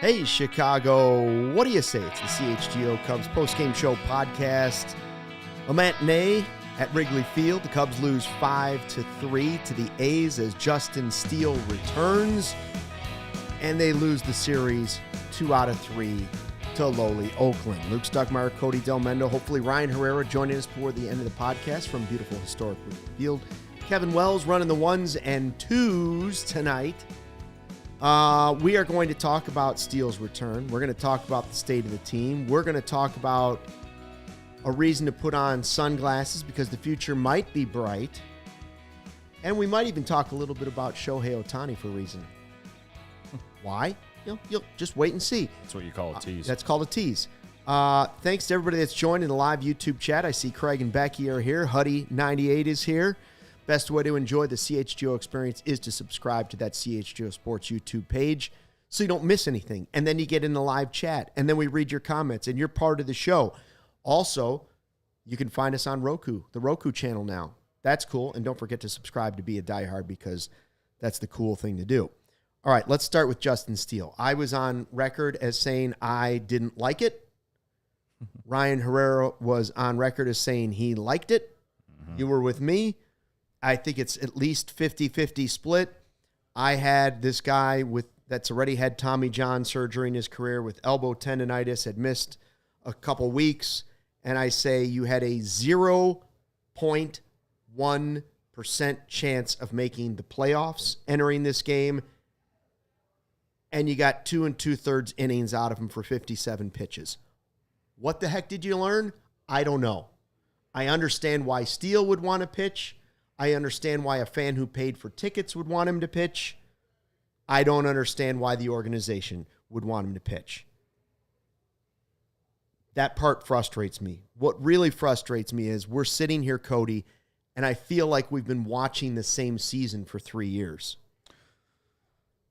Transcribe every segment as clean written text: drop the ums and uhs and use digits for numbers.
Hey, Chicago, what do you say? It's the CHGO Cubs postgame show podcast. A matinee at Wrigley Field. The Cubs lose 5-3 to the A's as Justin Steele returns. And they lose the series 2 out of 3 to lowly Oakland. Luke Stuckmeyer, Cody, Delmendo. Hopefully Ryan Herrera joining us for the end of the podcast from beautiful historic Wrigley Field. Kevin Wells running the ones and twos tonight. We are going to talk about Steele's return. We're going to talk about the state of the team. We're going to talk about a reason to put on sunglasses because the future might be bright. And we might even talk a little bit about Shohei Ohtani for a reason. Why? You'll just wait and see. That's what you call a tease. That's called a tease. Thanks to everybody that's joined in the live YouTube chat. I see Craig and Becky are here. Huddy98 is here. Best way to enjoy the CHGO experience is to subscribe to that CHGO Sports YouTube page so you don't miss anything. And then you get in the live chat, and then we read your comments, and you're part of the show. Also, you can find us on Roku, the Roku channel now. That's cool. And don't forget to subscribe to be a diehard because that's the cool thing to do. All right, let's start with Justin Steele. I was on record as saying I didn't like it. Ryan Herrera was on record as saying he liked it. Mm-hmm. You were with me. I think it's at least 50-50 split. I had this guy that's already had Tommy John surgery in his career with elbow tendonitis, had missed a couple weeks, and I say you had a 0.1% chance of making the playoffs entering this game, and you got 2 2/3 innings out of him for 57 pitches. What the heck did you learn? I don't know. I understand why Steele would want to pitch. I understand why a fan who paid for tickets would want him to pitch. I don't understand why the organization would want him to pitch. That part frustrates me. What really frustrates me is we're sitting here, Cody, and I feel like we've been watching the same season for 3 years.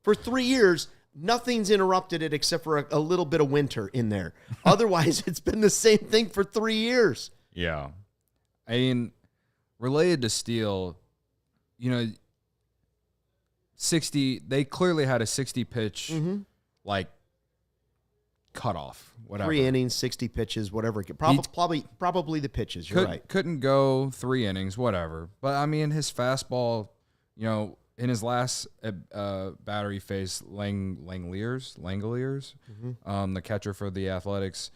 For 3 years, nothing's interrupted it except for a little bit of winter in there. Otherwise, it's been the same thing for 3 years. Yeah. I mean, related to Steele, 60, they clearly had a 60-pitch, cutoff, whatever. 3 innings, 60 pitches, whatever. Probably the pitches, you're right. Couldn't go 3 innings, whatever. But, I mean, his fastball, in his last batter, he faced Langeliers, the catcher for the Athletics,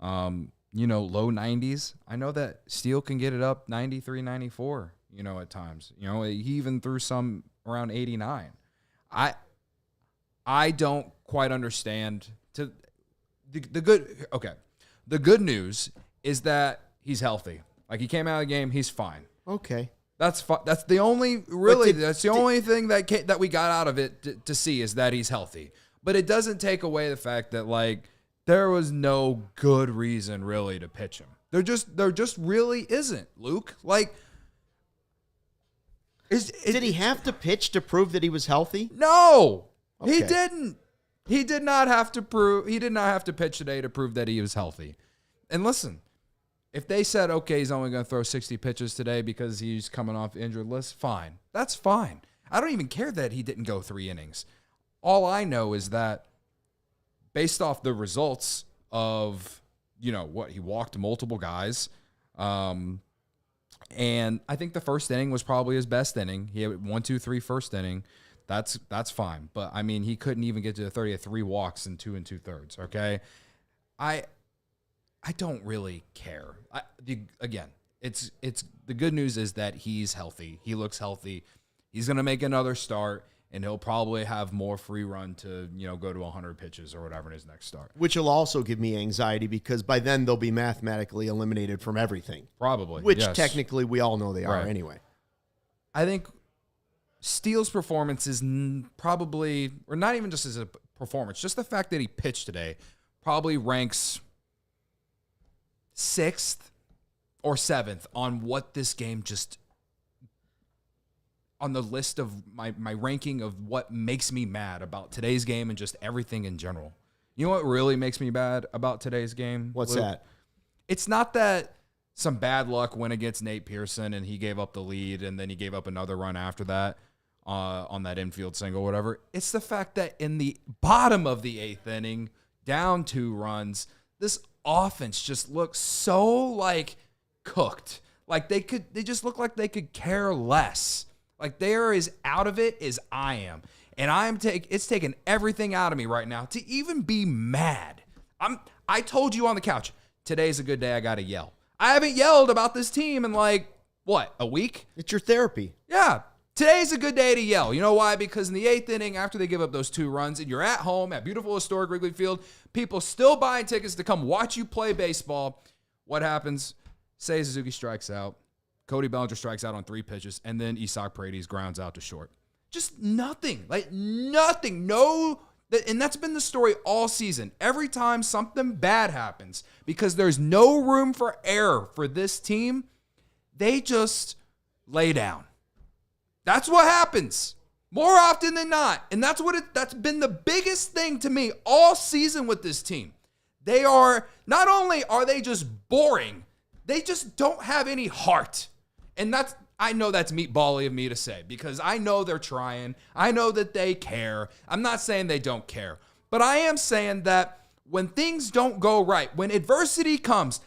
low 90s. I know that Steele can get it up 93, 94, at times. He even threw some around 89. I don't quite understand. The good news is that he's healthy. Like, he came out of the game, he's fine. Okay. That's the only only thing that we got out of it to see is that he's healthy. But it doesn't take away the fact that, like, there was no good reason really to pitch him. There just really isn't, Luke. Like, did he have to pitch to prove that he was healthy? No, okay. He didn't. He did not have to pitch today to prove that he was healthy. And listen, if they said, okay, he's only going to throw 60 pitches today because he's coming off the injured list, fine. That's fine. I don't even care that he didn't go 3 innings. All I know is that based off the results of, he walked multiple guys. And I think the first inning was probably his best inning. He had 1, 2, 3 first inning. That's fine. But, I mean, he couldn't even get to the 30 at 3 walks in 2 2/3, okay? I don't really care. It's the good news is that he's healthy. He looks healthy. He's going to make another start, and he'll probably have more free run to, go to 100 pitches or whatever in his next start. Which will also give me anxiety because by then they'll be mathematically eliminated from everything. Probably. Which yes. Technically we all know they are anyway. I think Steele's performance is probably, or not even just as a performance, just the fact that he pitched today probably ranks 6th or 7th on what this game just, on the list of my ranking of what makes me mad about today's game and just everything in general. You know what really makes me mad about today's game? What's Luke? that? It's not that some bad luck went against Nate Pearson and he gave up the lead and then he gave up another run after that. on that infield single, whatever. It's the fact that in the bottom of the 8th inning, down 2 runs, this offense just looks so like cooked. Like they just look like they could care less. Like they are as out of it as I am. And it's taking everything out of me right now to even be mad. I told you on the couch, today's a good day, I gotta yell. I haven't yelled about this team in like, what, a week? It's your therapy. Yeah. Today's a good day to yell. You know why? Because in the 8th inning, after they give up those 2 runs, and you're at home at beautiful historic Wrigley Field, people still buying tickets to come watch you play baseball. What happens? Seiya Suzuki strikes out. Cody Bellinger strikes out on 3 pitches, and then Isak Paredes grounds out to short. Just nothing. Like nothing. No. And that's been the story all season. Every time something bad happens, because there's no room for error for this team, they just lay down. That's what happens more often than not. And that's been the biggest thing to me all season with this team. They are, not only are they just boring, they just don't have any heart. And I know that's meatball-y of me to say, because I know they're trying. I know that they care. I'm not saying they don't care. But I am saying that when things don't go right, when adversity comes,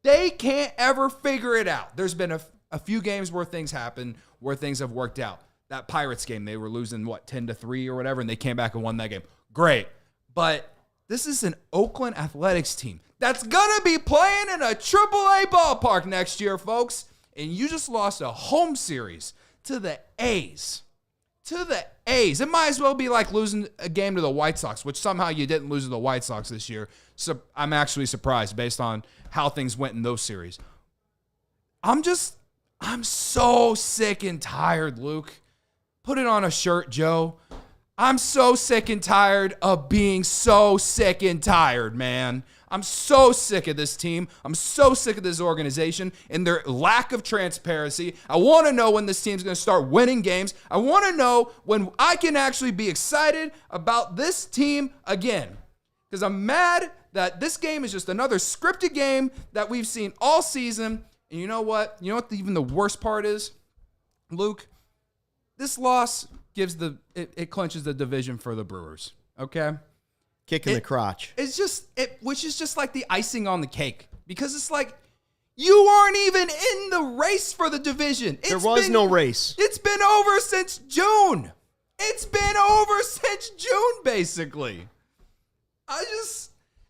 they can't ever figure it out. There's been a few games where things happen, where things have worked out. That Pirates game, they were losing, 10-3 or whatever, and they came back and won that game. Great. But this is an Oakland Athletics team that's going to be playing in a AAA ballpark next year, folks. And you just lost a home series to the A's. To the A's. It might as well be like losing a game to the White Sox, which somehow you didn't lose to the White Sox this year. So I'm actually surprised based on how things went in those series. I'm so sick and tired, Luke. Put it on a shirt, Joe. I'm so sick and tired of being so sick and tired, man. I'm so sick of this team. I'm so sick of this organization and their lack of transparency. I want to know when this team's going to start winning games. I want to know when I can actually be excited about this team again. Because I'm mad that this game is just another scripted game that we've seen all season. And you know what? You know what even the worst part is, Luke? This loss gives it clinches the division for the Brewers. Okay? Kick in the crotch. Which is just like the icing on the cake. Because it's like, you aren't even in the race for the division. There was no race. It's been over since June. It's been over since June, basically.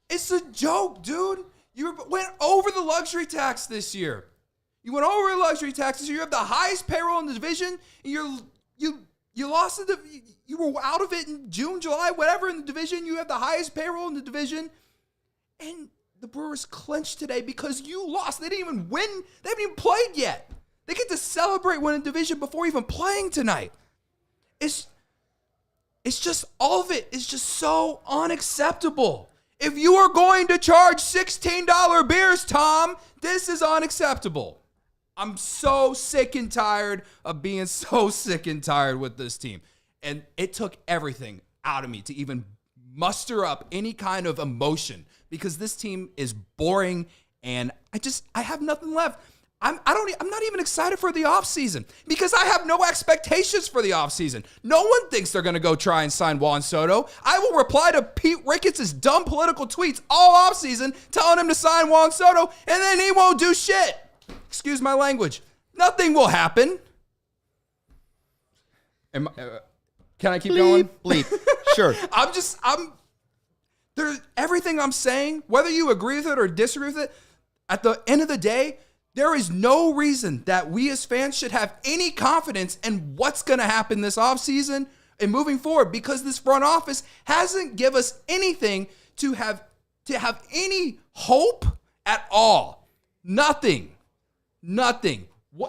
It's a joke, dude. You went over the luxury tax this year. You went over the luxury tax this year. You have the highest payroll in the division. And you lost you were out of it in June, July, whatever in the division. You have the highest payroll in the division. And the Brewers clinched today because you lost. They didn't even win. They haven't even played yet. They get to celebrate winning division before even playing tonight. It's just, all of it is just so unacceptable. If you are going to charge $16 beers, Tom, this is unacceptable. I'm so sick and tired of being so sick and tired with this team. And it took everything out of me to even muster up any kind of emotion because this team is boring and I have nothing left. I'm not even excited for the offseason because I have no expectations for the offseason. No one thinks they're going to go try and sign Juan Soto. I will reply to Pete Ricketts' dumb political tweets all offseason telling him to sign Juan Soto, and then he won't do shit. Excuse my language. Nothing will happen. Can I keep going? Bleep. Sure. Everything I'm saying, whether you agree with it or disagree with it, at the end of the day, there is no reason that we as fans should have any confidence in what's going to happen this offseason and moving forward because this front office hasn't given us anything to have any hope at all. Nothing.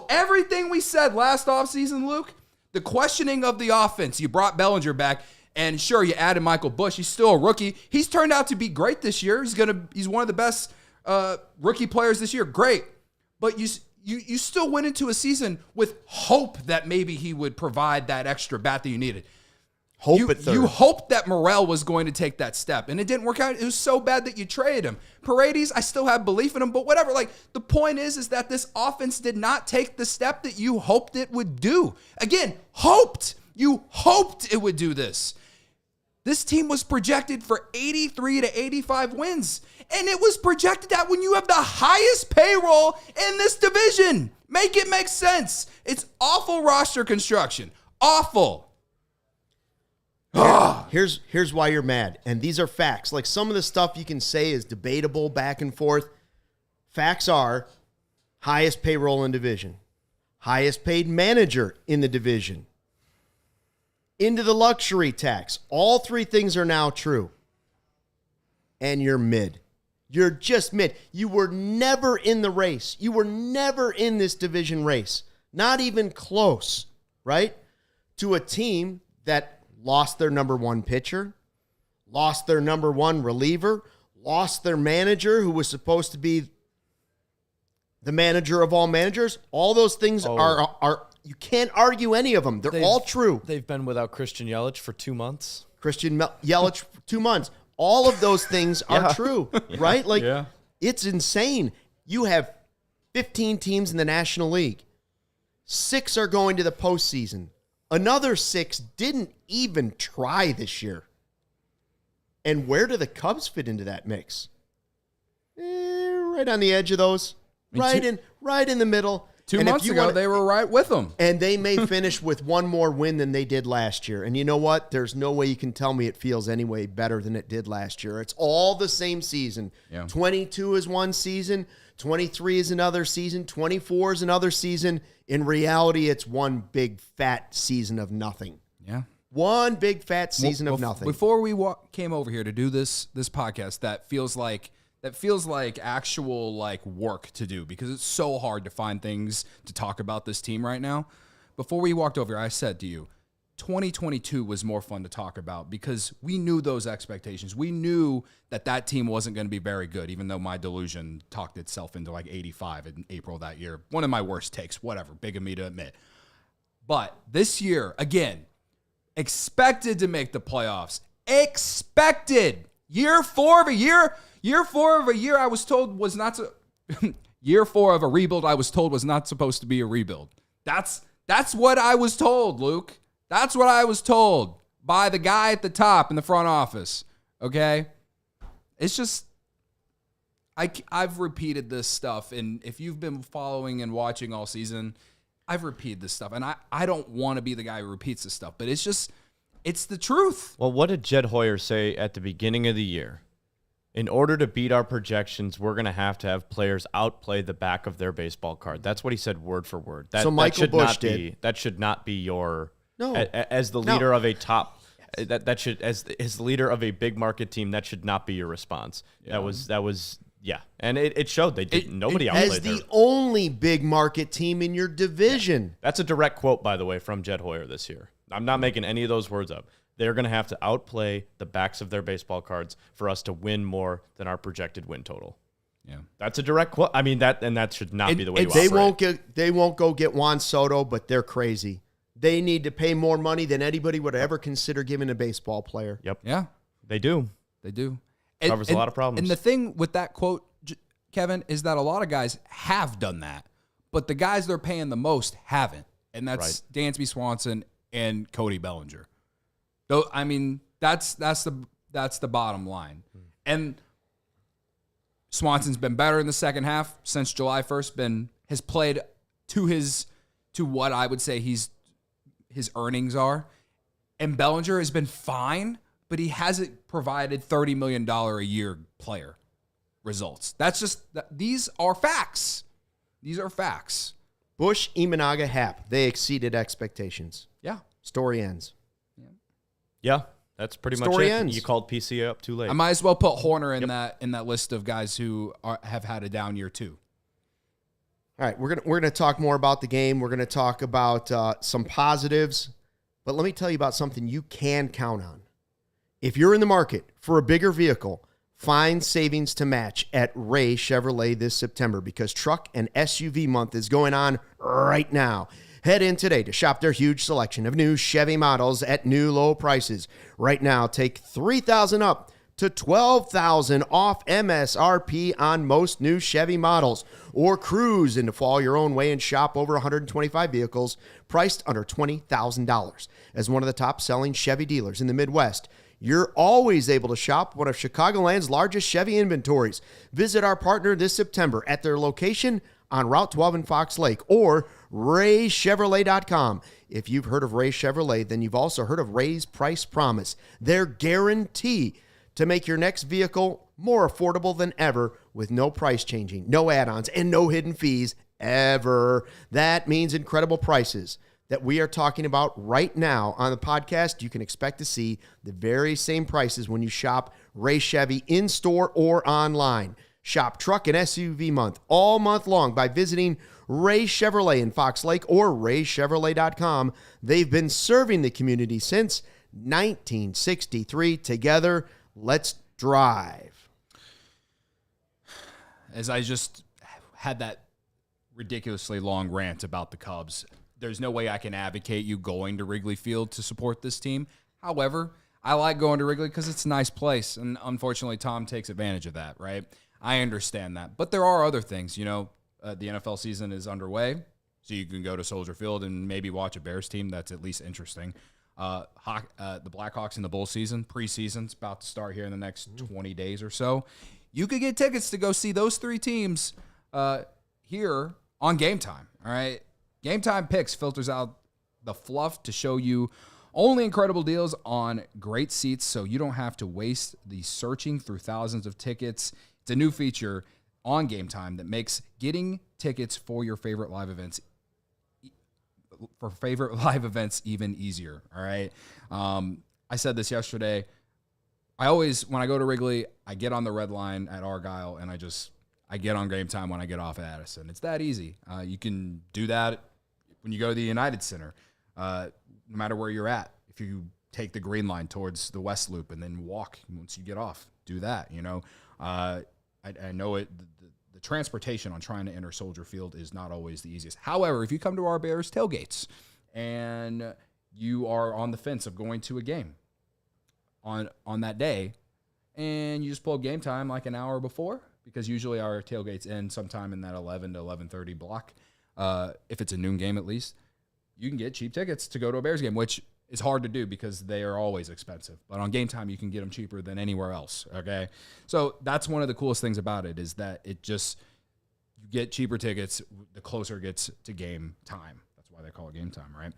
Everything we said last offseason, Luke, the questioning of the offense, you brought Bellinger back, and sure, you added Michael Busch. He's still a rookie. He's turned out to be great this year. He's one of the best rookie players this year. Great. But you still went into a season with hope that maybe he would provide that extra bat that you needed. At third. You hoped that Morel was going to take that step, and it didn't work out. It was so bad that you traded him. Paredes, I still have belief in him, but whatever. Like, the point is that this offense did not take the step that you hoped it would do. Again, hoped. You hoped it would do this. This team was projected for 83 to 85 wins, and it was projected that when you have the highest payroll in this division. Make it make sense. It's awful roster construction. Awful. Here's why you're mad. And these are facts. Like, some of the stuff you can say is debatable back and forth. Facts are highest payroll in division, highest paid manager in the division, into the luxury tax. All three things are now true. And you're mid. You're just mid. You were never in the race. You were never in this division race. Not even close, right? To a team that lost their number one pitcher, lost their number one reliever, lost their manager who was supposed to be the manager of all managers. All those things are you can't argue any of them. They're all true. They've been without Christian Yelich for 2 months. Yelich, 2 months. All of those things are true, right? Like, it's insane. You have 15 teams in the National League. 6 are going to the postseason. Another 6 didn't even try this year. And where do the Cubs fit into that mix? Right on the edge of those. Right in the middle. 2 months ago, they were right with them. And they may finish with one more win than they did last year. And you know what? There's no way you can tell me it feels any way better than it did last year. It's all the same season. Yeah. 22 is one season. 23 is another season. 24 is another season. In reality, it's one big fat season of nothing. Yeah. One big fat season of nothing. Before we came over here to do this podcast, that feels like actual like work to do, because it's so hard to find things to talk about this team right now. Before we walked over here, I said to you, 2022 was more fun to talk about because we knew those expectations. We knew that team wasn't going to be very good, even though my delusion talked itself into like 85 in April that year. One of my worst takes, whatever, big of me to admit. But this year, again, expected to make the playoffs. Expected. Year 4 of a year I was told was not to year 4 of a rebuild I was told was not supposed to be a rebuild. That's what I was told, Luke. That's what I was told by the guy at the top in the front office. Okay? It's just I've repeated this stuff, and if you've been following and watching all season, I've repeated this stuff, and I don't want to be the guy who repeats this stuff, but it's the truth. Well, what did Jed Hoyer say at the beginning of the year? In order to beat our projections, we're going to have players outplay the back of their baseball card. That's what he said word for word. So Michael Bush did. That should not be your as the leader of a top that should as the leader of a big market team. That should not be your response. Yeah. That was and it showed they didn't. Nobody outplayed as the only big market team in your division. Yeah. That's a direct quote, by the way, from Jed Hoyer this year. I'm not making any of those words up. They're going to have to outplay the backs of their baseball cards for us to win more than our projected win total. Yeah, that's a direct quote. I mean, that should not be the way you operate. They won't go get Juan Soto, but they're crazy. They need to pay more money than anybody would ever consider giving a baseball player. Yep. Yeah, they do. They do. Covers a lot of problems. And the thing with that quote, Kevin, is that a lot of guys have done that, but the guys they're paying the most haven't, and that's Dansby Swanson and Cody Bellinger. Though, I mean, that's the bottom line. And Swanson's been better in the second half since July 1st. Has played to what I would say his earnings are. And Bellinger has been fine, but he hasn't provided $30 million a year player results. These are facts. These are facts. Bush, Imanaga, Happ, they exceeded expectations. Yeah. Story ends. Yeah, that's pretty much it. Ends. You called PC up too late. I might as well put Horner in that list of guys who have had a down year too. All right, we're gonna talk more about the game. We're gonna talk about some positives, but let me tell you about something you can count on. If you're in the market for a bigger vehicle, find savings to match at Ray Chevrolet this September, because truck and SUV month is going on right now. Head in today to shop their huge selection of new Chevy models at new low prices. Right now, take $3,000 up to $12,000 off MSRP on most new Chevy models. Or cruise into fall your own way and shop over 125 vehicles priced under $20,000. As one of the top-selling Chevy dealers in the Midwest, you're always able to shop one of Chicagoland's largest Chevy inventories. Visit our partner this September at their location on Route 12 in Fox Lake or RayChevrolet.com. If you've heard of Ray Chevrolet, then you've also heard of Ray's Price Promise. Their guarantee to make your next vehicle more affordable than ever with no price changing, no add-ons, and no hidden fees ever. That means incredible prices that we are talking about right now on the podcast. You can expect to see the very same prices when you shop Ray Chevy in-store or online. Shop truck and SUV month all month long by visiting Ray Chevrolet in Fox Lake or RayChevrolet.com. They've been serving the community since 1963. Together, let's drive. As I just had that ridiculously long rant about the Cubs, there's no way I can advocate you going to Wrigley Field to support this team. However, I like going to Wrigley because it's a nice place, and unfortunately, Tom takes advantage of that, right? I understand that. But there are other things, the NFL season is underway, so you can go to Soldier Field and maybe watch a Bears team that's at least interesting. The Blackhawks in the Bull season, preseason's about to start here in the next 20 days or so. You could get tickets to go see those three teams here on Game Time, all right? Game Time Picks filters out the fluff to show you only incredible deals on great seats, so you don't have to waste the searching through thousands of tickets. It's a new feature on Game Time that makes getting tickets for your favorite live events even easier, all right? I said this yesterday. I always, when I go to Wrigley, I get on the red line at Argyle, and I get on Game Time when I get off at Addison. It's that easy. You can do that when you go to the United Center, no matter where you're at. If you take the green line towards the West Loop and then walk once you get off, do that, I know it. The transportation on trying to enter Soldier Field is not always the easiest. However, if you come to our Bears tailgates and you are on the fence of going to a game on that day, and you just pull Game Time like an hour before, because usually our tailgates end sometime in that 11 to 11:30 block, if it's a noon game at least, you can get cheap tickets to go to a Bears game, which is hard to do because they are always expensive. But on Game Time, you can get them cheaper than anywhere else, okay? So that's one of the coolest things about it, is that you get cheaper tickets the closer it gets to game time. That's why they call it Game Time, right?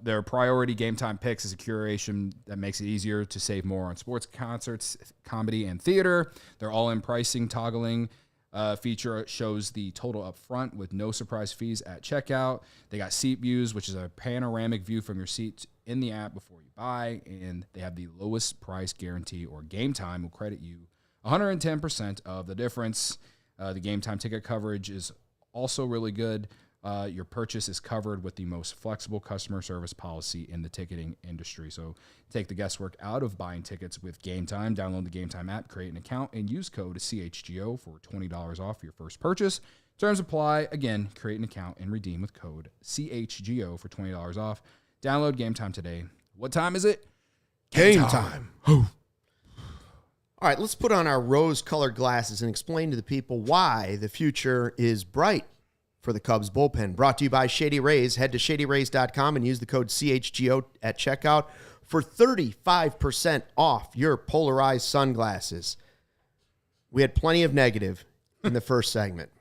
Their priority Game Time Picks is a curation that makes it easier to save more on sports, concerts, comedy, and theater. Their all-in pricing toggling feature shows the total up front with no surprise fees at checkout. They got seat views, which is a panoramic view from your seat in the app before you buy, and they have the lowest price guarantee, or Game Time will credit you 110% of the difference. The Game Time ticket coverage is also really good. Your purchase is covered with the most flexible customer service policy in the ticketing industry. So take the guesswork out of buying tickets with Game Time. Download the Game Time app, create an account, and use code CHGO for $20 off your first purchase. Terms apply. Again, create an account and redeem with code CHGO for $20 off. Download Game Time today. What time is it? Game time. All right, let's put on our rose-colored glasses and explain to the people why the future is bright for the Cubs bullpen. Brought to you by Shady Rays. Head to shadyrays.com and use the code CHGO at checkout for 35% off your polarized sunglasses. We had plenty of negative in the first segment.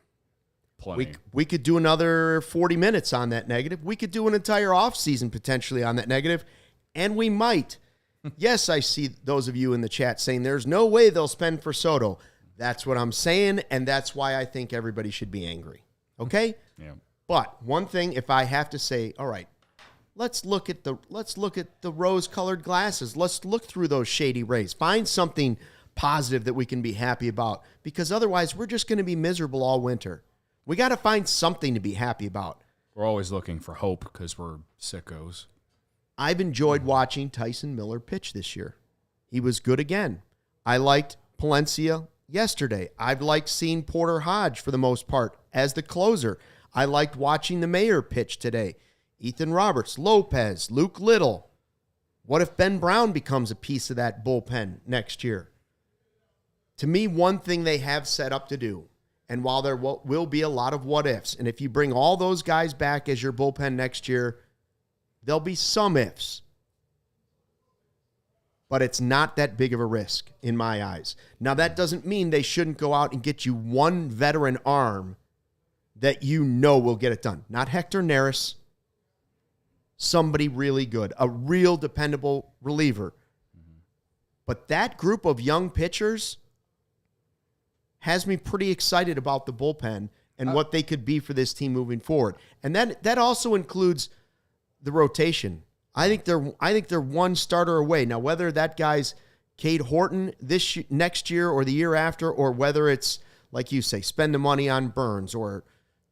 We could do another 40 minutes on that negative. We could do an entire offseason potentially on that negative, and we might. Yes, I see those of you in the chat saying there's no way they'll spend for Soto. That's what I'm saying, and that's why I think everybody should be angry. Okay? Yeah. But one thing, if I have to say, all right, let's look at the rose-colored glasses. Let's look through those Shady Rays. Find something positive that we can be happy about, because otherwise we're just going to be miserable all winter. We got to find something to be happy about. We're always looking for hope because we're sickos. I've enjoyed watching Tyson Miller pitch this year. He was good again. I liked Palencia yesterday. I've liked seeing Porter Hodge for the most part as the closer. I liked watching the Mayor pitch today. Ethan Roberts, Lopez, Luke Little. What if Ben Brown becomes a piece of that bullpen next year? To me, one thing they have set up to do, and while there will be a lot of what ifs, and if you bring all those guys back as your bullpen next year, there'll be some ifs. But it's not that big of a risk in my eyes. Now, that doesn't mean they shouldn't go out and get you one veteran arm that you know will get it done. Not Hector Neris. Somebody really good. A real dependable reliever. But that group of young pitchers has me pretty excited about the bullpen and what they could be for this team moving forward. And that also includes the rotation. I think they're one starter away. Now, whether that guy's Cade Horton next year or the year after, or whether it's, like you say, spend the money on Burns or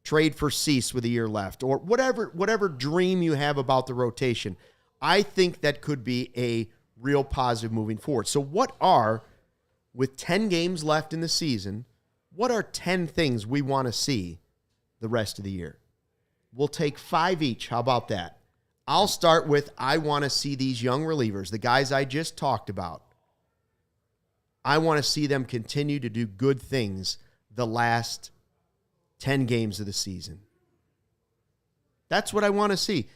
trade for Cease with a year left, or whatever dream you have about the rotation, I think that could be a real positive moving forward. So with 10 games left in the season, what are 10 things we want to see the rest of the year? We'll take 5 each. How about that? I'll start with, I want to see these young relievers, the guys I just talked about. I want to see them continue to do good things the last 10 games of the season. That's what I want to see.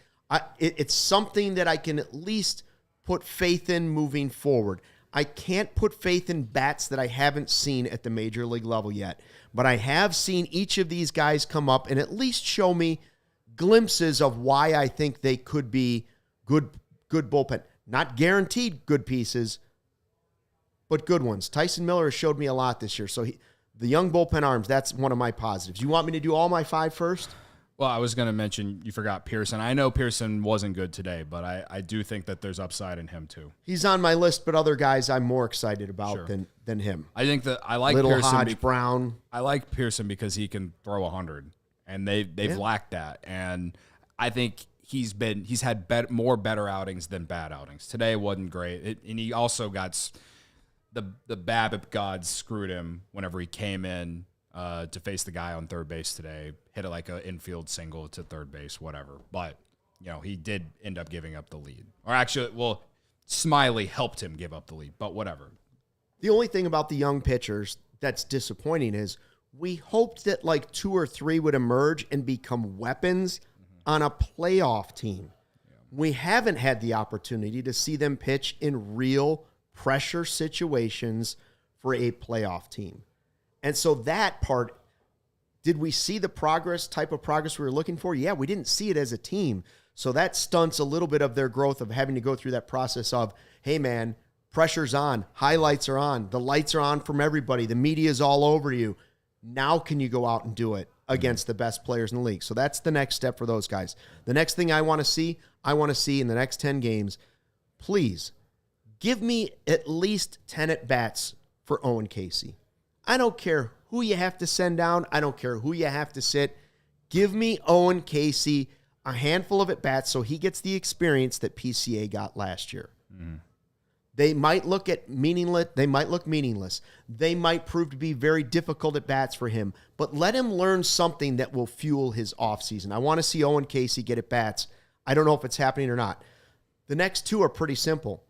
It's something that I can at least put faith in moving forward. I can't put faith in bats that I haven't seen at the major league level yet, but I have seen each of these guys come up and at least show me glimpses of why I think they could be good bullpen. Not guaranteed good pieces, but good ones. Tyson Miller has showed me a lot this year. So the young bullpen arms, that's one of my positives. You want me to do all my 5 first? Well, I was going to mention, you forgot Pearson. I know Pearson wasn't good today, but I do think that there's upside in him too. He's on my list, but other guys I'm more excited about than him. I think that I like Little Pearson. Hodge, Brown. I like Pearson because he can throw 100, and they've lacked that. And I think he's had more better outings than bad outings. Today wasn't great, and he also got the BABIP gods screwed him whenever he came in to face the guy on third base today. Hit it like an infield single to third base, whatever. But, he did end up giving up the lead. Or actually, Smiley helped him give up the lead, but whatever. The only thing about the young pitchers that's disappointing is we hoped that like 2 or 3 would emerge and become weapons on a playoff team. Yeah. We haven't had the opportunity to see them pitch in real pressure situations for a playoff team. And so that part, did we see the type of progress we were looking for? Yeah, we didn't see it as a team. So that stunts a little bit of their growth of having to go through that process of, hey man, pressure's on, highlights are on, the lights are on from everybody, the media's all over you. Now can you go out and do it against the best players in the league? So that's the next step for those guys. The next thing I want to see in the next 10 games, please give me at least 10 at-bats for Owen Casey. I don't care who you have to send down. I don't care who you have to sit. Give me Owen Casey a handful of at-bats so he gets the experience that PCA got last year. Mm. They might look meaningless. They might prove to be very difficult at-bats for him, but let him learn something that will fuel his offseason. I want to see Owen Casey get at-bats. I don't know if it's happening or not. The next 2 are pretty simple.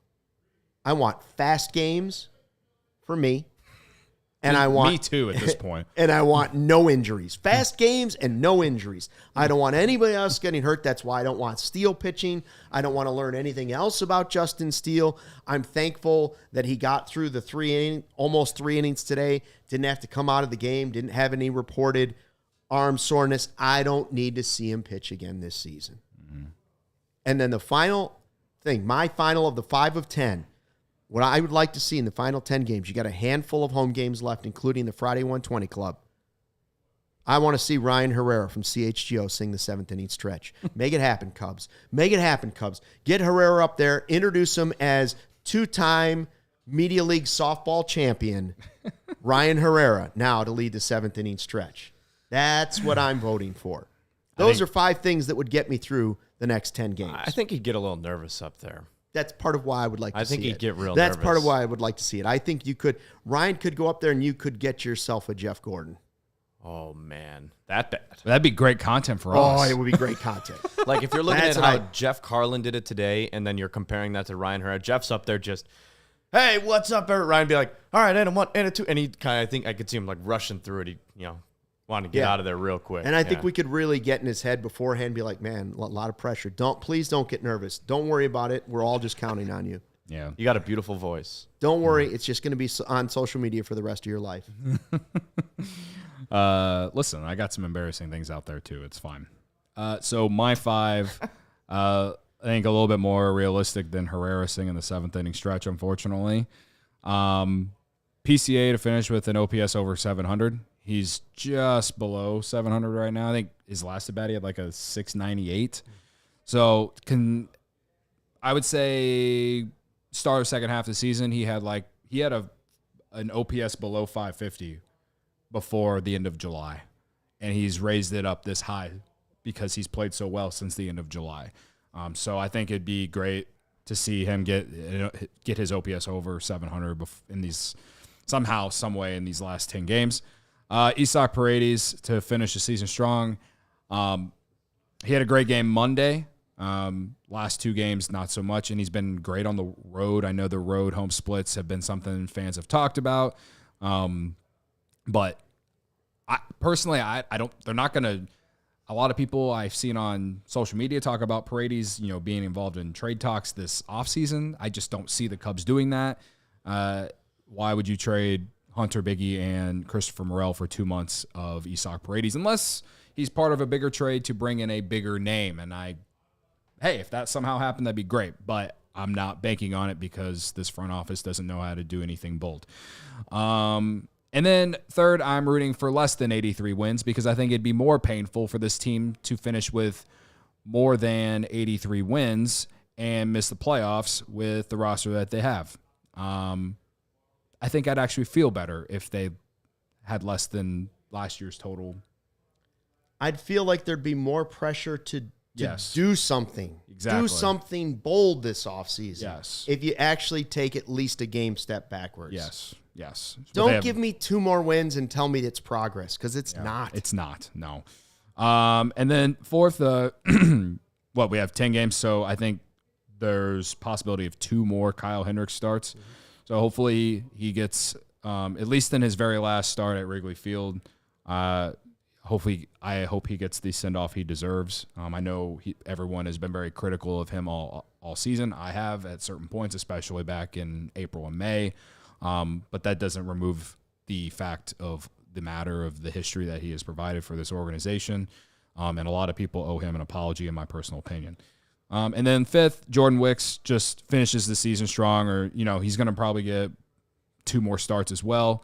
I want fast games for me. And I want me too at this point. And I want no injuries. Fast games and no injuries. I don't want anybody else getting hurt. That's why I don't want Steele pitching. I don't want to learn anything else about Justin Steele. I'm thankful that he got through the almost 3 innings today. Didn't have to come out of the game. Didn't have any reported arm soreness. I don't need to see him pitch again this season. Mm-hmm. And then the final thing, my final of the 5 of 10, what I would like to see in the final 10 games, you got a handful of home games left, including the Friday 120 Club. I want to see Ryan Herrera from CHGO sing the 7th inning stretch. Make it happen, Cubs. Make it happen, Cubs. Get Herrera up there. Introduce him as 2-time Media League softball champion, Ryan Herrera, now to lead the 7th inning stretch. That's what I'm voting for. Those are 5 things that would get me through the next 10 games. I think he'd get a little nervous up there. That's part of why I would like to see it. I think he'd get real nervous. That's part of why I would like to see it. I think Ryan could go up there and you could get yourself a Jeff Gordon. Oh, man. That bad. That'd be great content for us. Oh, it would be great content. Like if you're looking at how Jeff Carlin did it today and then you're comparing that to Ryan Herrera, Jeff's up there just hey, what's up, Eric? Ryan be like, all right, and a 1 and a 2. And he kind of, I think I could see him like rushing through it. He, wanted to get out of there real quick. And I think we could really get in his head beforehand and be like, man, a lot of pressure. Please don't get nervous. Don't worry about it. We're all just counting on you. Yeah. You got a beautiful voice. Don't worry. It's just going to be on social media for the rest of your life. Listen, I got some embarrassing things out there too. It's fine. So my 5, I think a little bit more realistic than Herrera singing the 7th inning stretch, unfortunately. PCA to finish with an OPS over 700. He's just below 700 right now. I think his last at bat he had like a 698. So I would say start of second half of the season he had an OPS below 550 before the end of July, and he's raised it up this high because he's played so well since the end of July. So I think it'd be great to see him get his OPS over 700 in these somehow, some way in these last 10 games. Isaac Paredes to finish the season strong. He had a great game Monday. Last 2 games, not so much, and he's been great on the road. I know the road home splits have been something fans have talked about. But I personally, I don't. They're not going to. A lot of people I've seen on social media talk about Paredes, being involved in trade talks this offseason. I just don't see the Cubs doing that. Why would you trade Hunter Biggie and Christopher Morel for 2 months of Isaac Paredes unless he's part of a bigger trade to bring in a bigger name? And hey, if that somehow happened, that'd be great. But I'm not banking on it because this front office doesn't know how to do anything bold. And then third, I'm rooting for less than 83 wins because I think it'd be more painful for this team to finish with more than 83 wins and miss the playoffs with the roster that they have. I think I'd actually feel better if they had less than last year's total. I'd feel like there'd be more pressure to do something. Exactly. Do something bold this offseason. Yes. If you actually take at least a game step backwards. Yes. Don't give me 2 more wins and tell me it's progress because it's not. It's not, no. And then fourth, we have 10 games, so I think there's possibility of 2 more Kyle Hendricks starts. Mm-hmm. So hopefully he gets, at least in his very last start at Wrigley Field, I hope he gets the send-off he deserves. I know everyone has been very critical of him all season. I have at certain points, especially back in April and May. But that doesn't remove the fact of the matter of the history that he has provided for this organization. And a lot of people owe him an apology, in my personal opinion. And then fifth, Jordan Wicks just finishes the season strong, or, he's going to probably get 2 more starts as well.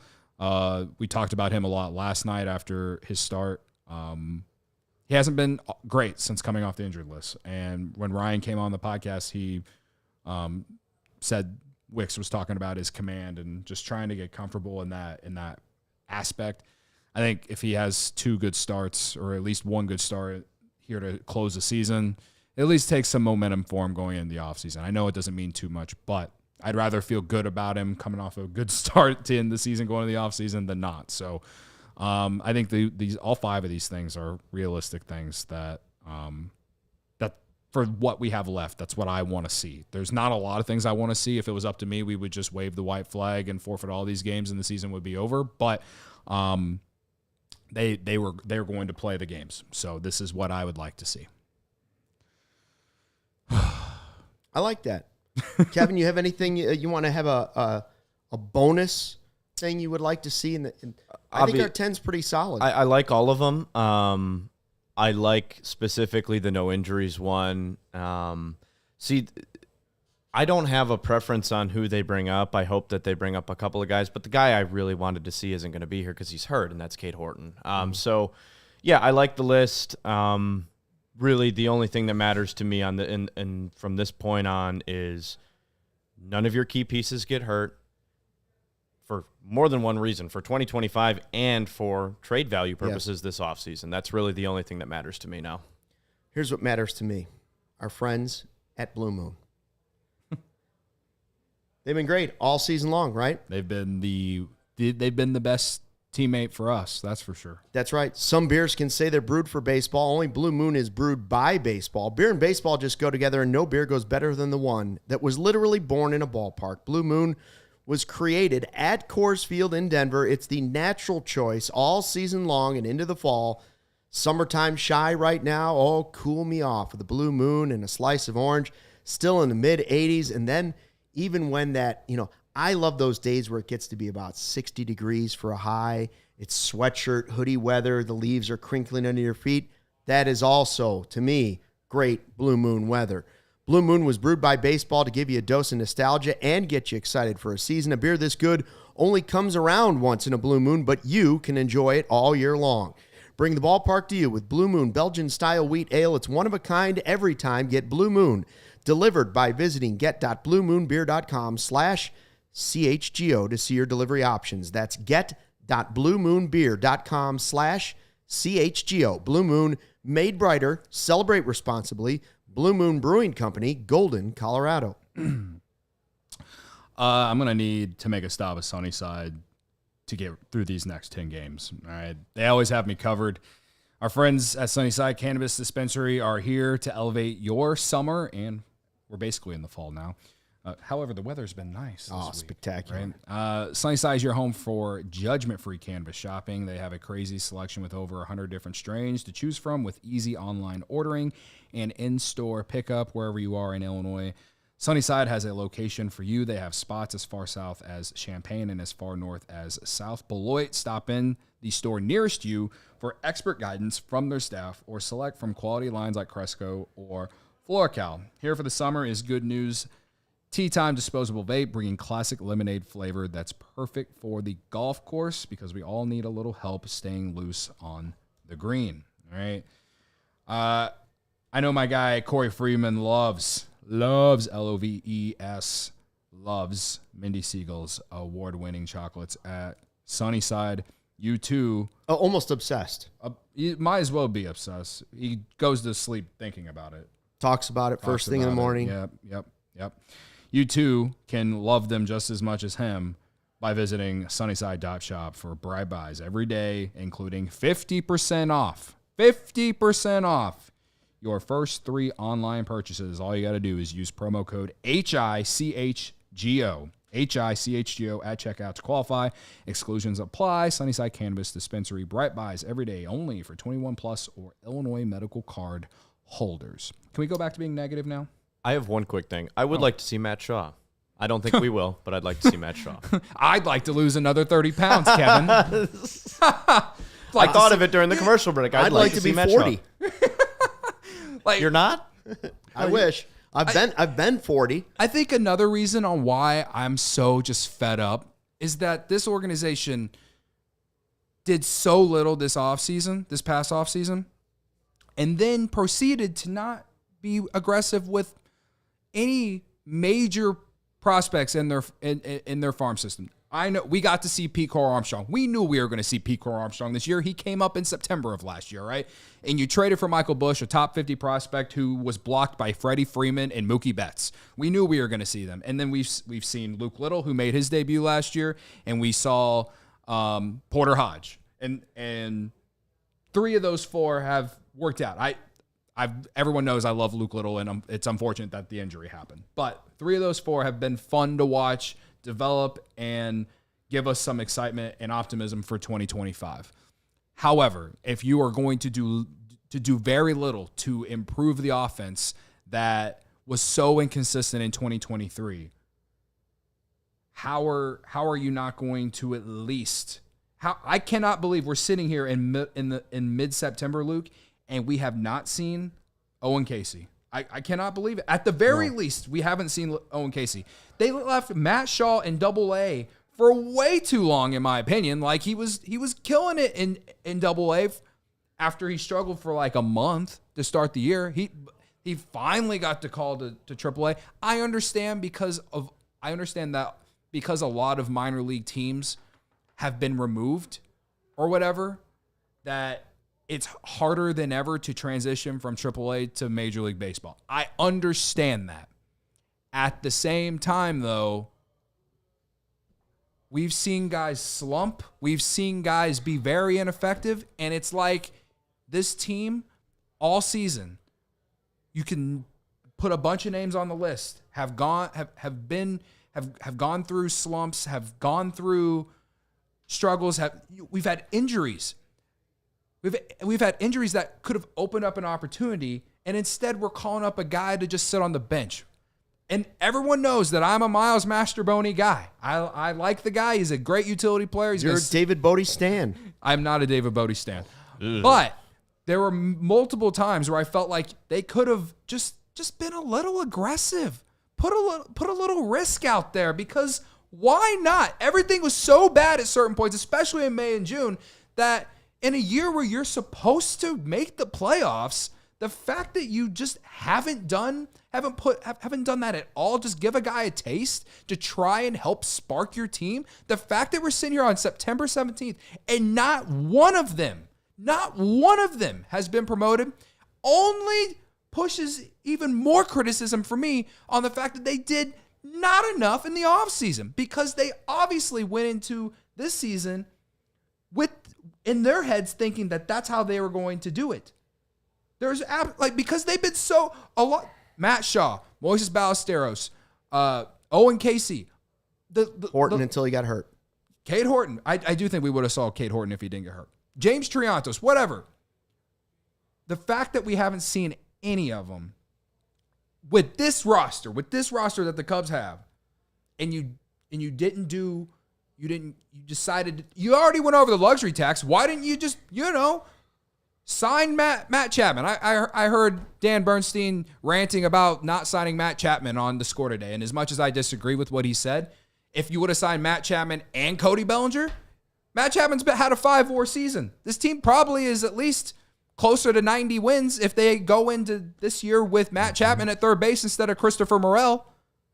We talked about him a lot last night after his start. He hasn't been great since coming off the injured list. And when Ryan came on the podcast, he said Wicks was talking about his command and just trying to get comfortable in that aspect. I think if he has 2 good starts, or at least 1 good start here to close the season, it at least takes some momentum for him going into the offseason. I know it doesn't mean too much, but I'd rather feel good about him coming off a good start to end the season going into the offseason than not. So I think these all 5 of these things are realistic things that for what we have left, that's what I want to see. There's not a lot of things I want to see. If it was up to me, we would just wave the white flag and forfeit all these games and the season would be over. But they were going to play the games. So this is what I would like to see. I like that. Kevin, you have anything you want to have a bonus thing you would like to see? I think our 10's pretty solid. I like all of them. I like specifically the no injuries one. See, I don't have a preference on who they bring up. I hope that they bring up a couple of guys, but the guy I really wanted to see isn't going to be here because he's hurt, and that's Cade Horton. So, yeah, I like the list. Really, the only thing that matters to me and from this point on is none of your key pieces get hurt for more than one reason, for 2025 and for trade value purposes this offseason. That's really the only thing that matters to me now. Here's what matters to me. Our friends at Blue Moon. They've been great all season long, right? They've been the best teammate for us, that's for sure. That's right. Some beers can say they're brewed for baseball. Only Blue Moon is brewed by baseball. Beer and baseball just go together, and no beer goes better than the one that was literally born in a ballpark. Blue Moon was created at Coors Field in Denver. It's the natural choice all season long and into the fall. Summertime shy right now. Oh, cool me off with a Blue Moon and a slice of orange. Still in the mid-80s. And then even when that, I love those days where it gets to be about 60 degrees for a high. It's sweatshirt, hoodie weather. The leaves are crinkling under your feet. That is also, to me, great Blue Moon weather. Blue Moon was brewed by baseball to give you a dose of nostalgia and get you excited for a season. A beer this good only comes around once in a Blue Moon, but you can enjoy it all year long. Bring the ballpark to you with Blue Moon Belgian-style wheat ale. It's one of a kind every time. Get Blue Moon delivered by visiting get.bluemoonbeer.com/CHGO to see your delivery options. That's get.bluemoonbeer.com/CHGO. Blue Moon, made brighter. Celebrate responsibly. Blue Moon Brewing Company, Golden, Colorado. I'm going to need to make a stop at Sunnyside to get through these next 10 games. All right. They always have me covered. Our friends at Sunnyside Cannabis Dispensary are here to elevate your summer, and we're basically in the fall now. However, the weather's been nice this week, spectacular. Right? Sunnyside is your home for judgment-free cannabis shopping. They have a crazy selection with over 100 different strains to choose from with easy online ordering and in-store pickup wherever you are in Illinois. Sunnyside has a location for you. They have spots as far south as Champaign and as far north as South Beloit. Stop in the store nearest you for expert guidance from their staff or select from quality lines like Cresco or FloraCal. Here for the summer is good news. Tea Time disposable vape, bringing classic lemonade flavor that's perfect for the golf course because we all need a little help staying loose on the green. All right. I know my guy Corey Freeman loves LOVES, loves Mindy Siegel's award-winning chocolates at Sunnyside. You too. Almost obsessed. You might as well be obsessed. He goes to sleep thinking about it. Talks about it first thing in the morning. Yep. You too can love them just as much as him by visiting Sunnyside.shop for bright buys every day, including 50% off. 50% off your first 3 online purchases. All you got to do is use promo code HICHGO at checkout to qualify. Exclusions apply. Sunnyside Cannabis Dispensary. Bright buys every day only for 21 plus or Illinois medical card holders. Can we go back to being negative now? I have one quick thing. I would like to see Matt Shaw. I don't think we will, but I'd like to see Matt Shaw. I'd like to lose another 30 pounds, Kevin. I thought of it during the commercial break. I'd like to be see 40. Like, you're not? I wish. I've been 40. I think another reason on why I'm so just fed up is that this organization did so little this past offseason, and then proceeded to not be aggressive with any major prospects in their farm system. I know we got to see Pete Crow-Armstrong. We knew we were going to see Pete Crow-Armstrong this year. He came up in September of last year, right? And you traded for Michael Busch, a top 50 prospect who was blocked by Freddie Freeman and Mookie Betts. We knew we were going to see them. And then we've seen Luke Little, who made his debut last year, and we saw Porter Hodge. And 3 of those 4 have worked out. Everyone knows I love Luke Little, and it's unfortunate that the injury happened. But 3 of those 4 have been fun to watch, develop, and give us some excitement and optimism for 2025. However, if you are going to do very little to improve the offense that was so inconsistent in 2023, how are you not going to at least? I cannot believe we're sitting here in mid-September, Luke, and we have not seen Owen Casey. I cannot believe it. At the very least, we haven't seen Owen Casey. They left Matt Shaw in Double-A for way too long, in my opinion. Like he was killing it in Double-A after he struggled for like a month to start the year. He finally got the call to Triple-A. I understand that because a lot of minor league teams have been removed or whatever, that it's harder than ever to transition from AAA to Major League Baseball. I understand that. At the same time, though, We've seen guys slump. We've seen guys be very ineffective. And it's like this team all season, you can put a bunch of names on the list, have gone through slumps, have gone through struggles. We've had injuries. We've had injuries that could have opened up an opportunity, and instead we're calling up a guy to just sit on the bench. And everyone knows that I'm a Miles Masterboni guy. I like the guy. He's a great utility player. You're a David Bodie stan. I'm not a David Bodie stan. But there were multiple times where I felt like they could have just been a little aggressive. Put a little risk out there, because why not? Everything was so bad at certain points, especially in May and June, that in a year where you're supposed to make the playoffs, the fact that you just haven't done that at all, just give a guy a taste to try and help spark your team. The fact that we're sitting here on September 17th and not one of them has been promoted only pushes even more criticism for me on the fact that they did not enough in the offseason, because they obviously went into this season in their heads thinking that that's how they were going to do it. Because they've been a lot. Matt Shaw, Moises Ballesteros, Owen Casey, Horton until he got hurt. Cade Horton. I do think we would have saw Cade Horton if he didn't get hurt. James Triantos, whatever. The fact that we haven't seen any of them with this roster that the Cubs have, and you decided, you already went over the luxury tax. Why didn't you just, sign Matt Chapman? I heard Dan Bernstein ranting about not signing Matt Chapman on the score today. And as much as I disagree with what he said, if you would have signed Matt Chapman and Cody Bellinger, Matt Chapman's had a 5-WAR season. This team probably is at least closer to 90 wins if they go into this year with Matt Chapman at third base instead of Christopher Morel.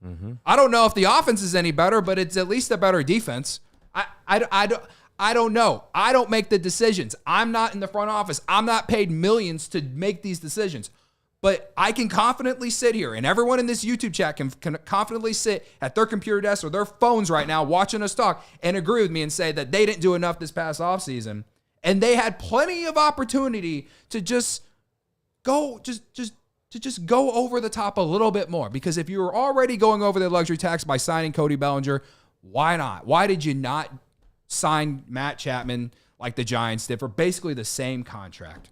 Mm-hmm. I don't know if the offense is any better, but it's at least a better defense. I don't know. I don't make the decisions. I'm not in the front office. I'm not paid millions to make these decisions. But I can confidently sit here, and everyone in this YouTube chat can confidently sit at their computer desk or their phones right now watching us talk and agree with me and say that they didn't do enough this past offseason. And they had plenty of opportunity to just go over the top a little bit more. Because if you were already going over the luxury tax by signing Cody Bellinger, why not? Why did you not sign Matt Chapman like the Giants did for basically the same contract?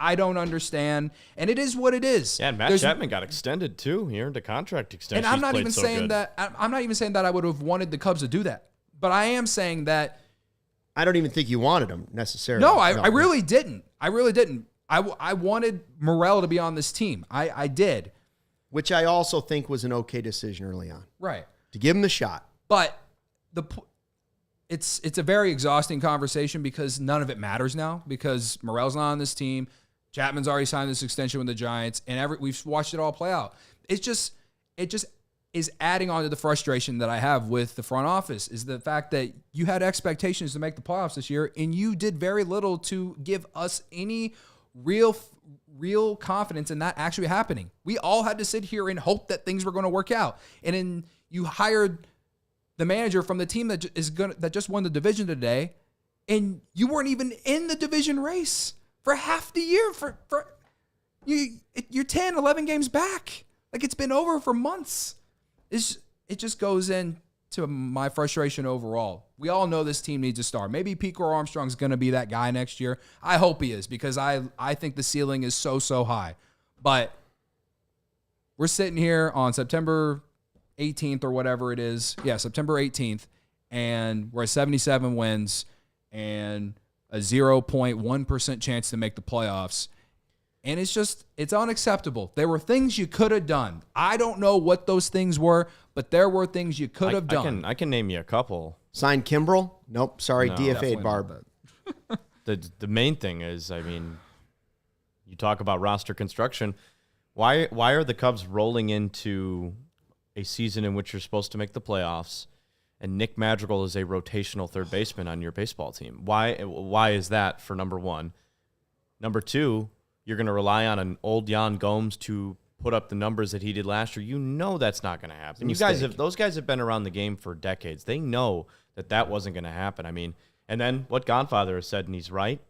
I don't understand, and it is what it is. Yeah, and Matt Chapman got extended too. He earned a contract extension. And I'm not even saying that. I'm not even saying that I would have wanted the Cubs to do that, but I am saying that I don't even think you wanted him necessarily. No, I really didn't. I really didn't. I wanted Morel to be on this team. I did, which I also think was an okay decision early on. Right, to give him the shot, but It's a very exhausting conversation because none of it matters now, because Morel's not on this team. Chapman's already signed this extension with the Giants, and we've watched it all play out. It just is adding on to the frustration that I have with the front office, is the fact that you had expectations to make the playoffs this year, and you did very little to give us any real confidence in that actually happening. We all had to sit here and hope that things were going to work out. And then you hired the manager from the team that just won the division today, and you weren't even in the division race for half the year. You're 10, 11 games back. Like, it's been over for months. It just goes into my frustration overall. We all know this team needs a star. Maybe Pete Crow-Armstrong's going to be that guy next year. I hope he is, because I think the ceiling is so high. But we're sitting here on September 18th or whatever it is. Yeah, September 18th. And we're at 77 wins and a 0.1% chance to make the playoffs. And it's unacceptable. There were things you could have done. I don't know what those things were, but there were things you could have done. I can name you a couple. Signed Kimbrel? Nope. Sorry, No, DFA'd Barb. The main thing is, I mean, you talk about roster construction. Why are the Cubs rolling into a season in which you're supposed to make the playoffs, and Nick Madrigal is a rotational third baseman on your baseball team? Why is that, for number one? Number two, you're going to rely on an old Yan Gomes to put up the numbers that he did last year. You know that's not going to happen. Those guys have been around the game for decades. They know that wasn't going to happen. I mean, and then what Godfather has said, and he's right.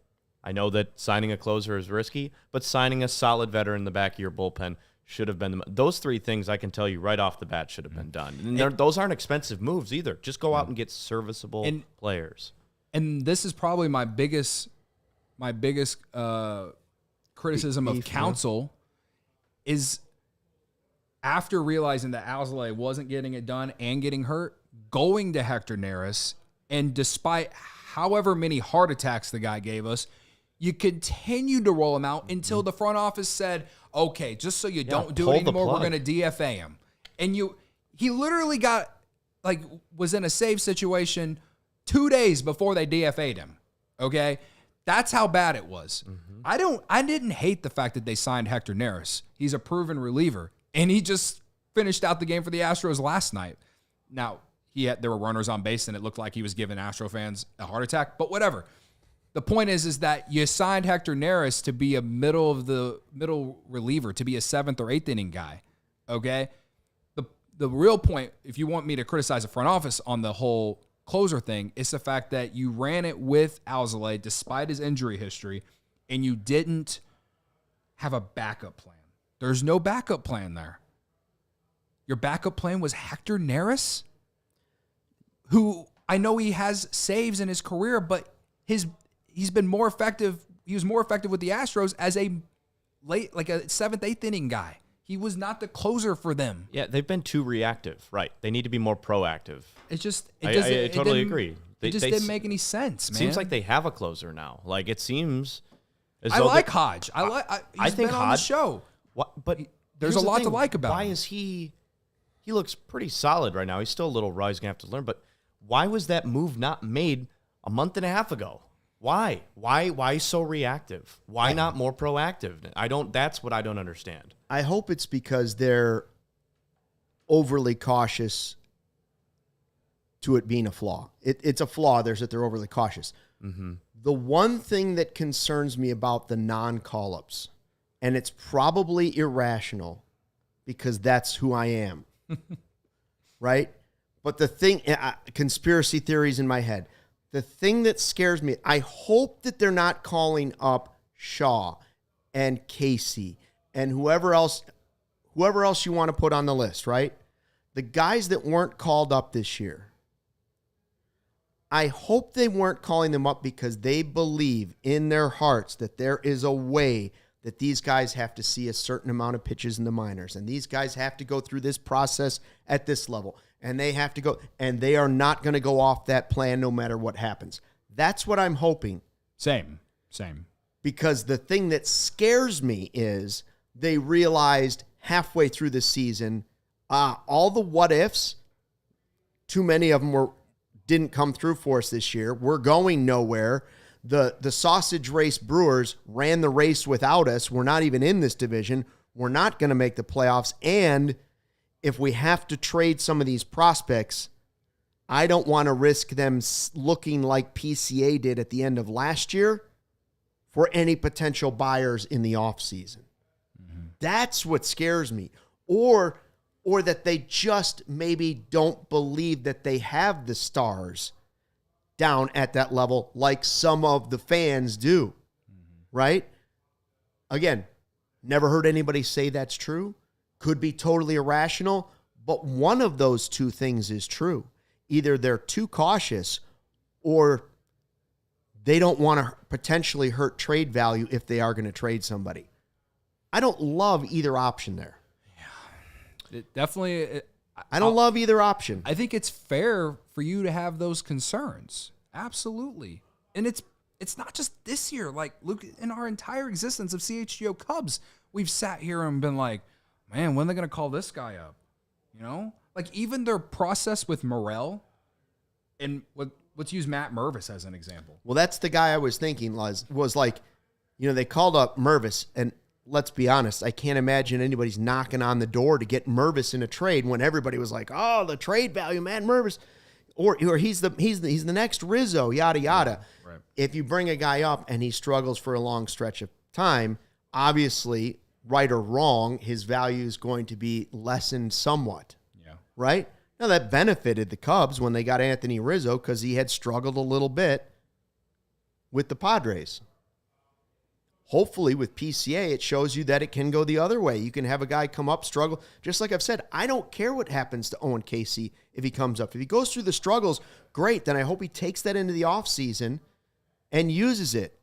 I know that signing a closer is risky, but signing a solid veteran in the back of your bullpen should have been those three things I can tell you right off the bat should have been done. And those aren't expensive moves either. Just go out and get serviceable players. And this is probably my biggest criticism of Counsell is after realizing that ALLCITY wasn't getting it done and getting hurt, going to Hector Neris, and despite however many heart attacks the guy gave us, you continued to roll him out until the front office said, okay, just so you don't do it anymore, we're going to DFA him. And he literally was in a save situation 2 days before they DFA'd him. Okay? That's how bad it was. I didn't hate the fact that they signed Hector Neris. He's a proven reliever, and he just finished out the game for the Astros last night. Now, there were runners on base, and it looked like he was giving Astro fans a heart attack, but whatever. The point is that you signed Hector Neris to be a middle reliever, to be a 7th or 8th inning guy, okay? The real point, if you want me to criticize the front office on the whole closer thing, is the fact that you ran it with ALLCITY despite his injury history, and you didn't have a backup plan. There's no backup plan there. Your backup plan was Hector Neris, who I know he has saves in his career, but he's been more effective. He was more effective with the Astros as a 7th, 8th inning guy. He was not the closer for them. Yeah, they've been too reactive. Right. They need to be more proactive. I totally agree. It just didn't make any sense, man. It seems like they have a closer now. Like, it seems as I though like Hodge. He's think been on the show. But there's a lot to like about him. Why is he looks pretty solid right now. He's still a little raw. He's going to have to learn. But why was that move not made a month and a half ago? Why? Why so reactive? Why not more proactive? That's what I don't understand. I hope it's because they're overly cautious to it being a flaw. It's a flaw. There's that they're overly cautious. Mm-hmm. The one thing that concerns me about the non-call-ups, and it's probably irrational because that's who I am, right? But the thing, conspiracy theories in my head, the thing that scares me, I hope that they're not calling up Shaw and Casey and whoever else you want to put on the list, right? The guys that weren't called up this year. I hope they weren't calling them up because they believe in their hearts that there is a way that these guys have to see a certain amount of pitches in the minors, and these guys have to go through this process at this level, and they have to go, and they are not going to go off that plan no matter what happens. That's what I'm hoping. Same. Because the thing that scares me is they realized halfway through the season, all the what ifs, too many of them didn't come through for us this year. We're going nowhere. The sausage race Brewers ran the race without us. We're not even in this division. We're not going to make the playoffs. And if we have to trade some of these prospects, I don't want to risk them looking like PCA did at the end of last year for any potential buyers in the offseason. Mm-hmm. That's what scares me. Or that they just maybe don't believe that they have the stars down at that level like some of the fans do, right? Again, never heard anybody say that's true. Could be totally irrational, but one of those two things is true. Either they're too cautious or they don't want to potentially hurt trade value if they are going to trade somebody. I don't love either option there. I don't love either option. I think it's fair for you to have those concerns. Absolutely. And it's not just this year. Like, look, in our entire existence of CHGO Cubs, we've sat here and been like, man, when are they going to call this guy up? You know? Like, even their process with Morel, and let's use Matt Mervis as an example. Well, that's the guy I was thinking was like, they called up Mervis, and let's be honest, I can't imagine anybody's knocking on the door to get Mervis in a trade when everybody was like, oh, the trade value, man, Mervis. Or he's the next Rizzo, yada, yada. Right. If you bring a guy up and he struggles for a long stretch of time, obviously, right or wrong, his value is going to be lessened somewhat. Yeah. Right? Now, that benefited the Cubs when they got Anthony Rizzo because he had struggled a little bit with the Padres. Hopefully, with PCA, it shows you that it can go the other way. You can have a guy come up, struggle. Just like I've said, I don't care what happens to Owen Casey if he comes up. If he goes through the struggles, great. Then I hope he takes that into the offseason and uses it.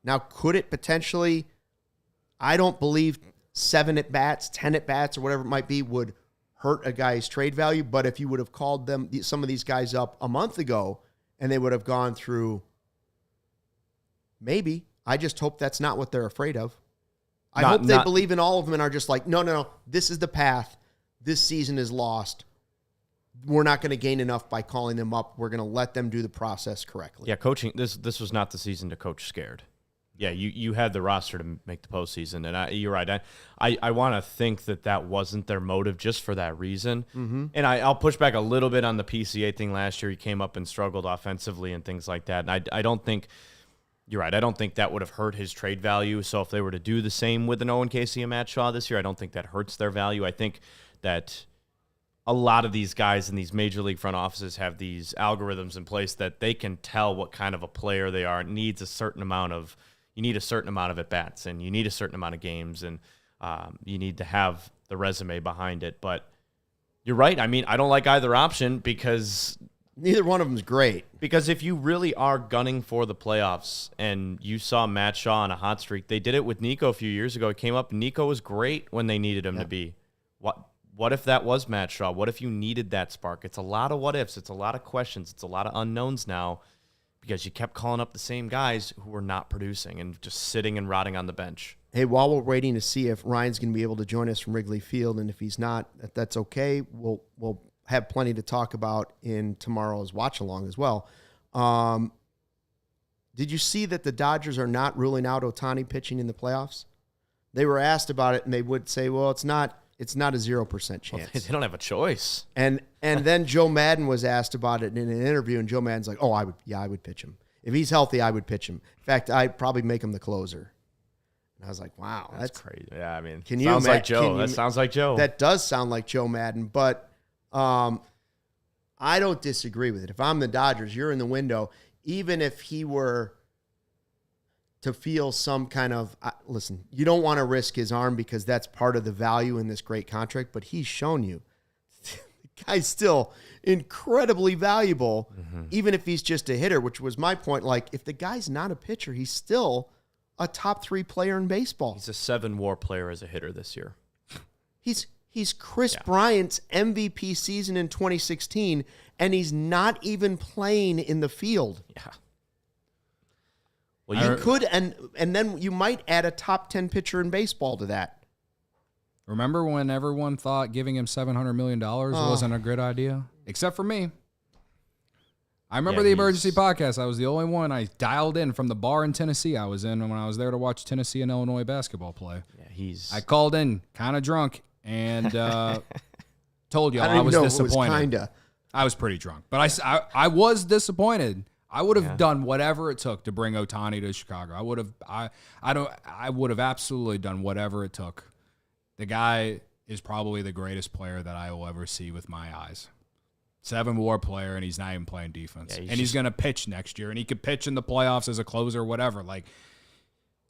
Now, could it potentially, I don't believe 7 at-bats, 10 at-bats, or whatever it might be, would hurt a guy's trade value. But if you would have called some of these guys up a month ago and they would have gone through, maybe. I just hope that's not what they're afraid of. I hope they believe in all of them and are just like, no, this is the path. This season is lost. We're not going to gain enough by calling them up. We're going to let them do the process correctly. Yeah, coaching, this was not the season to coach scared. Yeah, you had the roster to make the postseason, and you're right. I want to think that wasn't their motive just for that reason. Mm-hmm. And I'll push back a little bit on the PCA thing last year. He came up and struggled offensively and things like that. And I don't think you're right. I don't think that would have hurt his trade value. So if they were to do the same with an Owen Casey and Matt Shaw this year, I don't think that hurts their value. I think that a lot of these guys in these major league front offices have these algorithms in place that they can tell what kind of a player they are. It needs a certain amount of. You need a certain amount of at-bats, and you need a certain amount of games, and you need to have the resume behind it. But you're right. I mean, I don't like either option because neither one of them is great. Because if you really are gunning for the playoffs, and you saw Matt Shaw on a hot streak, they did it with Nico a few years ago. It came up. Nico was great when they needed him to be. What if that was Matt Shaw? What if you needed that spark? It's a lot of what ifs. It's a lot of questions. It's a lot of unknowns now. Because you kept calling up the same guys who were not producing and just sitting and rotting on the bench. Hey, while we're waiting to see if Ryan's going to be able to join us from Wrigley Field, and if he's not, that's okay. We'll have plenty to talk about in tomorrow's watch-along as well. Did you see that the Dodgers are not ruling out Ohtani pitching in the playoffs? They were asked about it, and they would say, well, it's not a 0% chance. Well, they don't have a choice. And then Joe Madden was asked about it in an interview, and Joe Madden's like, I would pitch him. If he's healthy, I would pitch him. In fact, I'd probably make him the closer. And I was like, wow. That's crazy. Yeah, I mean, sounds like Joe. That sounds like Joe. That does sound like Joe Madden, but I don't disagree with it. If I'm the Dodgers, you're in the window. Even if he were to feel some kind of, listen, you don't want to risk his arm because that's part of the value in this great contract, but he's shown you. The guy's still incredibly valuable, even if he's just a hitter, which was my point. Like, if the guy's not a pitcher, he's still a top 3 player in baseball. He's a 7 WAR player as a hitter this year. He's Chris Bryant's MVP season in 2016, and he's not even playing in the field. Yeah. Well, you could, and then you might add a top 10 pitcher in baseball to that. Remember when everyone thought giving him $700 million wasn't a good idea? Except for me. I remember the emergency podcast. I was the only one I dialed in from the bar in Tennessee I was in when I was there to watch Tennessee and Illinois basketball play. Yeah, I called in kind of drunk and told y'all I was disappointed. I was pretty drunk, but I was disappointed. I would have done whatever it took to bring Ohtani to Chicago. I would have absolutely done whatever it took. The guy is probably the greatest player that I will ever see with my eyes. 7 WAR player, and he's not even playing defense. Yeah, he's going to pitch next year, and he could pitch in the playoffs as a closer, whatever. Like,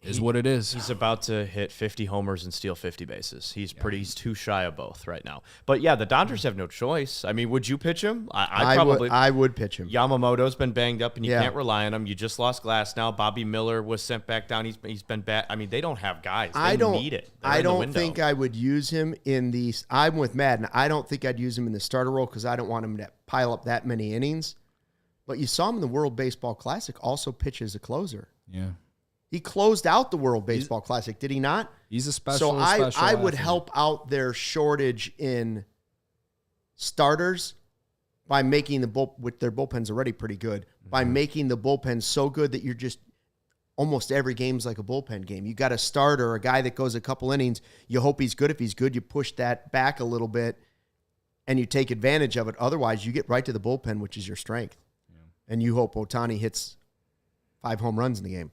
is what it is. He's about to hit 50 homers and steal 50 bases. He's too shy of both right now. But yeah, the Dodgers have no choice. I mean, would you pitch him? I would pitch him. Yamamoto's been banged up, and you can't rely on him. You just lost Glass now. Bobby Miller was sent back down. He's been bad. I mean, they don't have guys. They need it. I don't think I would use him in the. I'm with Madden. I don't think I'd use him in the starter role because I don't want him to pile up that many innings. But you saw him in the World Baseball Classic also pitch as a closer. Yeah. He closed out the World Baseball Classic, did he not? He's a special. So I would help out their shortage in starters by making their bullpen's already pretty good, by making the bullpen so good that you're just almost every game's like a bullpen game. You got a starter, a guy that goes a couple innings. You hope he's good. If he's good, you push that back a little bit and you take advantage of it. Otherwise, you get right to the bullpen, which is your strength. Yeah. And you hope Ohtani hits 5 home runs in the game.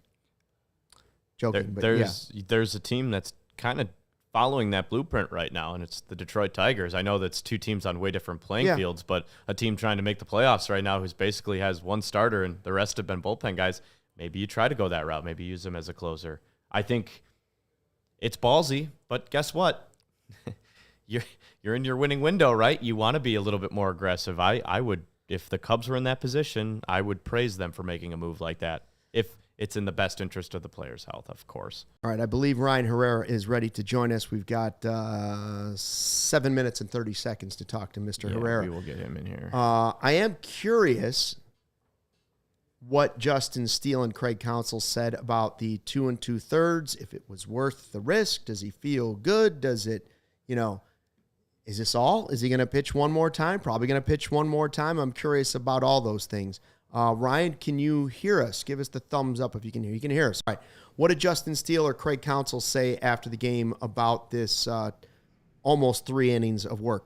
Joking, there's a team that's kind of following that blueprint right now, and it's the Detroit Tigers. I know that's two teams on way different playing fields, but a team trying to make the playoffs right now who's basically has one starter and the rest have been bullpen guys. Maybe you try to go that route. Maybe use them as a closer. I think it's ballsy, but guess what? You're in your winning window, right? You want to be a little bit more aggressive. I would, if the Cubs were in that position, I would praise them for making a move like that. If it's in the best interest of the player's health, of course. All right, I believe Ryan Herrera is ready to join us. We've got 7 minutes and 30 seconds to talk to Mr. Herrera. We will get him in here. I am curious what Justin Steele and Craig Counsell said about the 2 2/3, if it was worth the risk. Does he feel good? Does it, is this all? Is he going to pitch one more time? Probably going to pitch one more time. I'm curious about all those things. Ryan, can you hear us? Give us the thumbs up if you can hear. You can hear us. All right. What did Justin Steele or Craig Counsell say after the game about this almost 3 innings of work?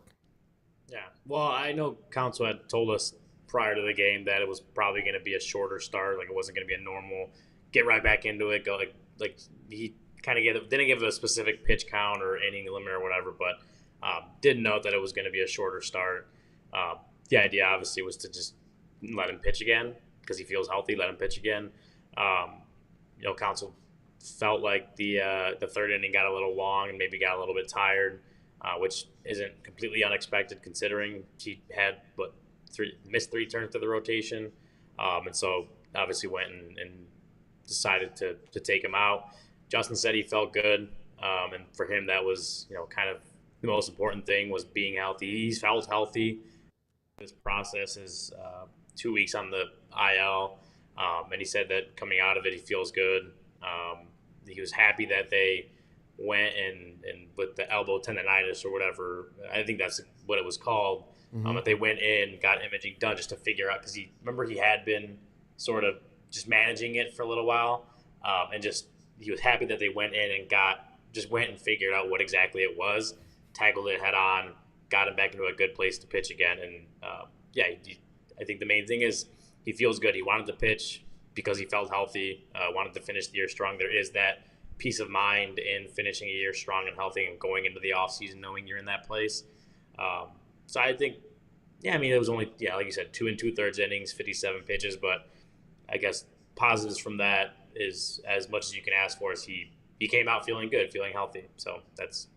Yeah. Well, I know Counsell had told us prior to the game that it was probably going to be a shorter start. Like, it wasn't going to be a normal get right back into it. Go like he kind of didn't give a specific pitch count or inning limit or whatever, but did note that it was going to be a shorter start. The idea obviously was to just let him pitch again because he feels healthy. Let him pitch again. Counsell felt like the third inning got a little long and maybe got a little bit tired, which isn't completely unexpected considering he had missed 3 turns to the rotation, and so obviously went and decided to take him out. Justin said he felt good, and for him that was kind of the most important thing was being healthy. He's felt healthy. This process is 2 weeks on the IL, and he said that coming out of it he feels good. He was happy that they went and with the elbow tendonitis or whatever, I think that's what it was called. That they went in, got imaging done just to figure out, because he had been sort of just managing it for a little while, and he was happy that they went in and went and figured out what exactly it was, tackled it head on, got him back into a good place to pitch again, and I think the main thing is he feels good. He wanted to pitch because he felt healthy, wanted to finish the year strong. There is that peace of mind in finishing a year strong and healthy and going into the offseason knowing you're in that place. So I think, it was only, like you said, 2 2/3 innings, 57 pitches, but I guess positives from that is as much as you can ask for is he came out feeling good, feeling healthy. So that's,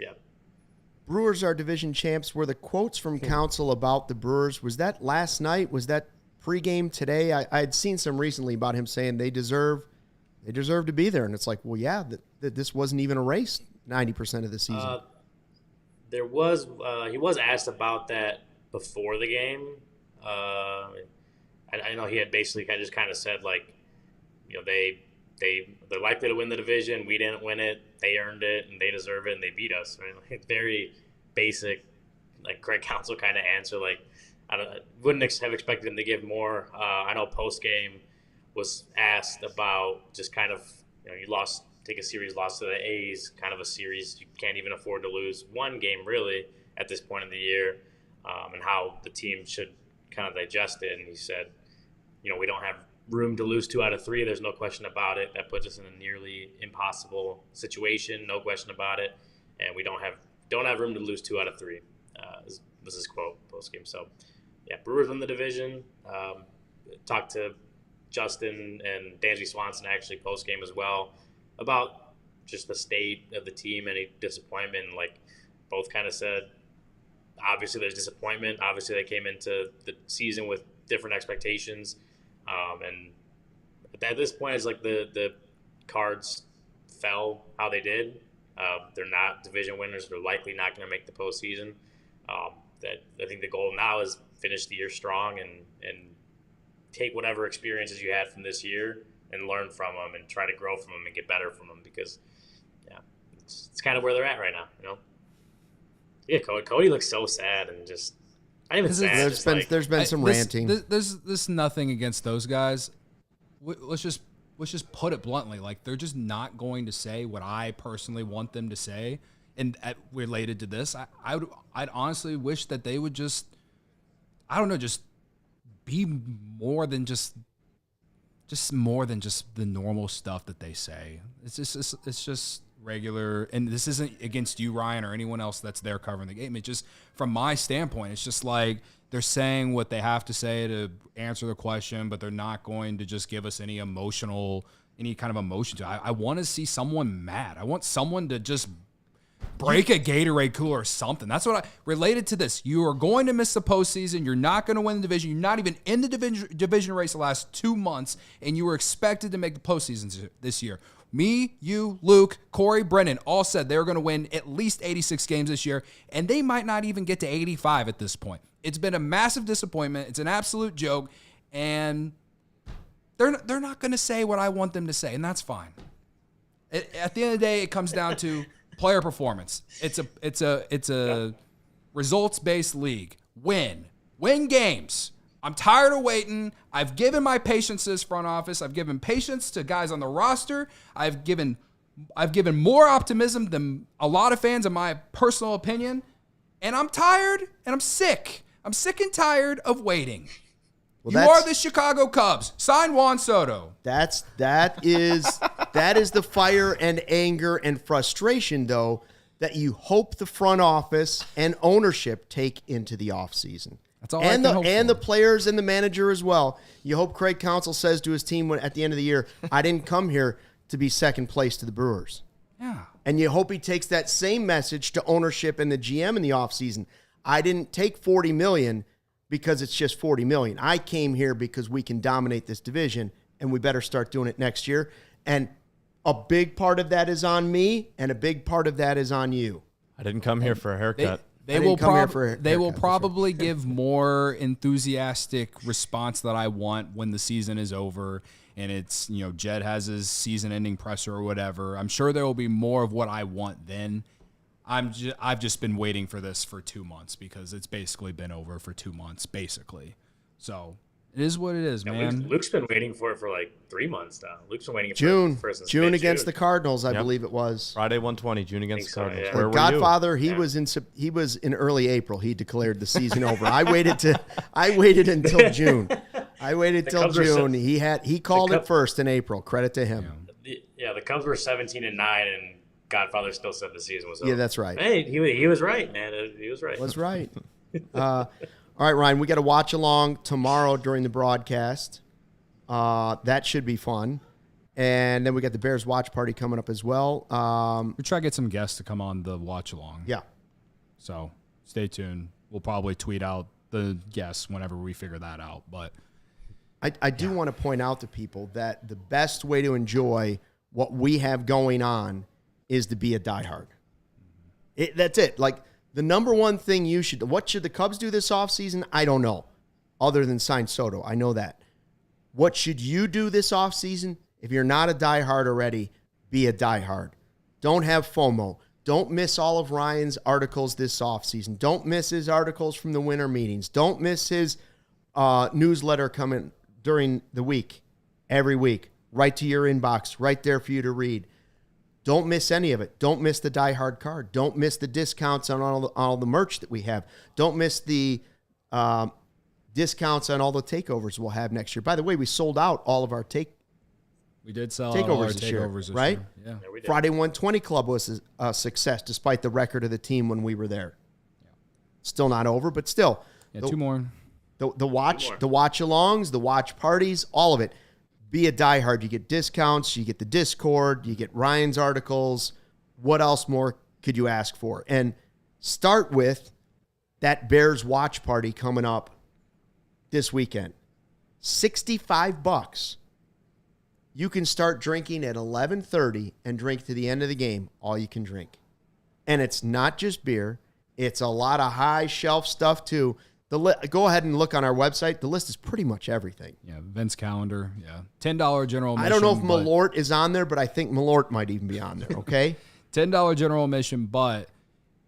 Brewers are division champs. Were the quotes from Counsell about the Brewers, was that last night? Was that pregame today? I had seen some recently about him saying they deserve to be there. And it's like, well, that this wasn't even a race 90% of the season. There was he was asked about that before the game. I know he had basically kind of said like, they're likely to win the division. We didn't win it. They earned it, and they deserve it, and they beat us. Right? Like, very basic, like Craig Counsell kind of answer. Like I wouldn't have expected him to give more. I know post game was asked about just kind of you take a series loss to the A's, kind of a series you can't even afford to lose one game really at this point in the year, and how the team should kind of digest it. And he said, we don't have room to lose 2 out of 3. There's no question about it. That puts us in a nearly impossible situation. No question about it. And we don't have room to lose 2 out of 3. Was his quote post game. So, Brewers win the division. Talked to Justin and Dansby Swanson actually post game as well about just the state of the team, any disappointment. Like both kind of said, obviously there's disappointment. Obviously they came into the season with different expectations. And at this point, it's like the cards fell how they did. They're not division winners. They're likely not going to make the postseason. That I think the goal now is finish the year strong and take whatever experiences you had from this year and learn from them and try to grow from them and get better from them because, it's kind of where they're at right now, Yeah, Cody looks so sad and just – there's been some ranting. There's nothing against those guys. Let's just put it bluntly. Like they're just not going to say what I personally want them to say. And related to this, I'd honestly wish that they would just be more than just more than just the normal stuff that they say. It's just regular, and this isn't against you, Ryan, or anyone else that's there covering the game. It's just from my standpoint, it's just like they're saying what they have to say to answer the question, but they're not going to just give us any kind of emotion to it. I want to see someone mad. I want someone to just break a Gatorade cooler or something. That's what related to this. You are going to miss the postseason. You're not going to win the division. You're not even in the division race the last 2 months, and you were expected to make the postseason this year. Me, you, Luke, Corey, Brennan all said they were going to win at least 86 games this year, and they might not even get to 85 at this point. It's been a massive disappointment. It's an absolute joke, and they're not going to say what I want them to say, and that's fine. At the end of the day, it comes down to player performance. It's a results-based league. Win games. I'm tired of waiting. I've given my patience to this front office. I've given patience to guys on the roster. I've given more optimism than a lot of fans, in my personal opinion. And I'm tired and I'm sick. I'm sick and tired of waiting. Well, you are the Chicago Cubs. Sign Juan Soto. That is the fire and anger and frustration, though, that you hope the front office and ownership take into the offseason. That's all and I can hope and for. the players and the manager as well. You hope Craig Counsell says to his team at the end of the year, I didn't come here to be second place to the Brewers. Yeah. And you hope he takes that same message to ownership and the GM in the offseason. I didn't take $40 million because it's just $40 million. I came here because we can dominate this division, and we better start doing it next year. And a big part of that is on me, and a big part of that is on you. I didn't come here for a haircut. They will probably give more enthusiastic response that I want when the season is over and it's, Jed has his season-ending presser or whatever. I'm sure there will be more of what I want then. I've just been waiting for this for 2 months because it's basically been over for 2 months, basically. So it is what it is, man. Luke's been waiting for it for like 3 months now. Luke's been waiting for June against the Cardinals, I believe it was. Friday 120, June against the Cardinals. So, yeah. Where were Godfather, you? he was in early April. He declared the season over. I waited until June. I waited till June. He called it first in April. Credit to him. Yeah, the Cubs were 17-9, and Godfather still said the season was over. Yeah, that's right. Hey, he was right, man. He was right. Was right. All right, Ryan, we got to watch along tomorrow during the broadcast. That should be fun. And then we got the Bears watch party coming up as well. We try to get some guests to come on the watch along. Yeah. So stay tuned. We'll probably tweet out the guests whenever we figure that out. But I do want to point out to people that the best way to enjoy what we have going on is to be a diehard. That's it. Like, the number one thing what should the Cubs do this offseason? I don't know, other than sign Soto. I know that. What should you do this offseason? If you're not a diehard already, be a diehard. Don't have FOMO. Don't miss all of Ryan's articles this offseason. Don't miss his articles from the winter meetings. Don't miss his newsletter coming during the week, every week, right to your inbox, right there for you to read. Don't miss any of it. Don't miss the Die Hard card. Don't miss the discounts on all the merch that we have. Don't miss the discounts on all the takeovers we'll have next year. By the way, we sold out all of our we did sell takeovers our this year, this right? year. Yeah. We did. Friday 120 Club was a success despite the record of the team when we were there. Yeah. Still not over, but still. Yeah, two more. The watch alongs, the watch parties, all of it. Be a diehard. You get discounts. You get the Discord. You get Ryan's articles. What else more could you ask for? And start with that Bears watch party coming up this weekend. $65. You can start drinking at 11:30 and drink to the end of the game. All you can drink. And it's not just beer. It's a lot of high shelf stuff too. Go ahead and look on our website. The list is pretty much everything. Yeah, Vince calendar. Yeah, $10 general admission. I don't know if Malort is on there, but I think Malort might even be on there. Okay, $10 general admission, but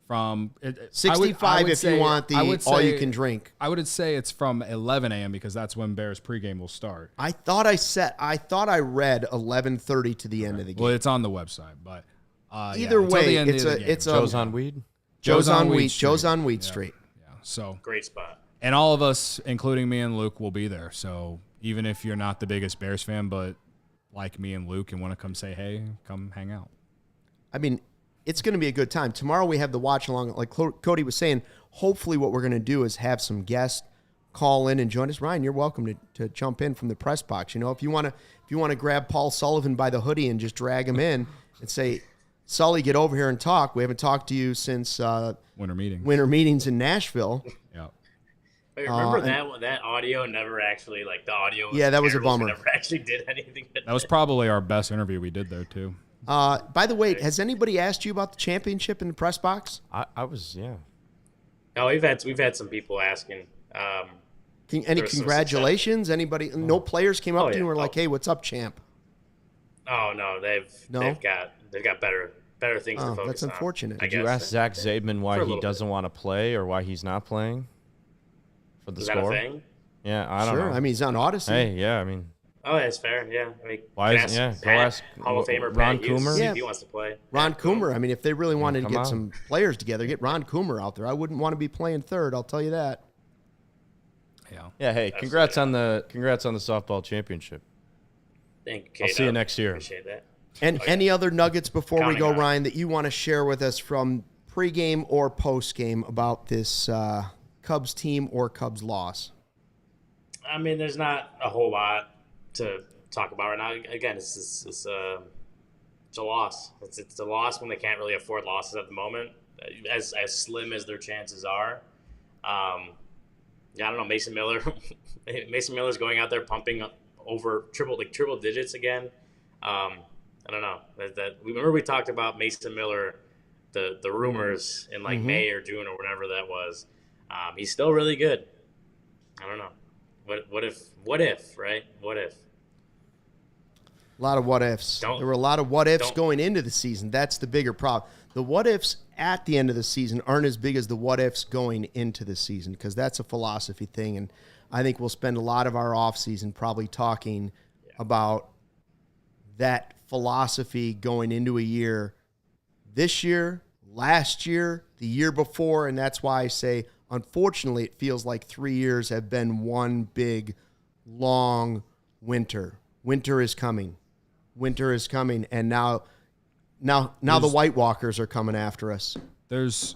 from $65 if you want the all you can drink. I would say it's from 11 a.m. because that's when Bears pregame will start. I thought I read 11:30 to the end of the game. Well, it's on the website, but either way, it's Joe's on weed. Joe's on Weed Street. So great spot. And all of us, including me and Luke, will be there. So even if you're not the biggest Bears fan, but like me and Luke and want to come say hey, come hang out. I mean, it's going to be a good time. Tomorrow we have the watch along. Like Cody was saying, hopefully what we're going to do is have some guests call in and join us. Ryan, you're welcome to jump in from the press box. You know, if you want to grab Paul Sullivan by the hoodie and just drag him in and say, Sully, get over here and talk. We haven't talked to you since winter meetings in Nashville. Yeah. Wait, remember that audio never actually, like, the audio? Yeah, that was a bummer. Never actually did anything. That was probably our best interview we did there too. By the way, has anybody asked you about the championship in the press box? I was, yeah. No, we've had some people asking. Any congratulations? Anybody? No players came up to you and were like, "Hey, what's up, champ?" Oh no, they've got better things to focus on. That's unfortunate. Did you ask Zach Zaidman why he doesn't want to play or why he's not playing for the score? That a thing? Yeah, I don't know. I mean, he's on Odyssey. Hey, yeah, I mean. Oh, that's fair. Yeah, I mean, why is go ask Hall of Famer Ron Pat Hughes, Coomer? if he wants to play. Ron Coomer. I mean, if they really wanted to get some players together, get Ron Coomer out there. I wouldn't want to be playing third. I'll tell you that. Yeah. Hey, congrats on the softball championship. Thank you. I'll see you next year. Appreciate that. And any other nuggets before we go, Ryan, that you want to share with us from pregame or postgame about this Cubs team or Cubs loss? I mean, there's not a whole lot to talk about right now. Again, it's a loss. It's a loss when they can't really afford losses at the moment, as slim as their chances are. I don't know. Mason Miller's going out there pumping over triple digits again. I don't know. Remember we talked about Mason Miller, the rumors in May or June or whenever that was. He's still really good. I don't know. What if, right? What if? A lot of what ifs. There were a lot of what ifs going into the season. That's the bigger problem. The what ifs at the end of the season aren't as big as the what ifs going into the season, because that's a philosophy thing. And I think we'll spend a lot of our offseason probably talking about that philosophy going into a year, this year, last year, the year before. And that's why I say, unfortunately, it feels like 3 years have been one big, long winter. Winter is coming. Winter is coming, and now the White Walkers are coming after us. There's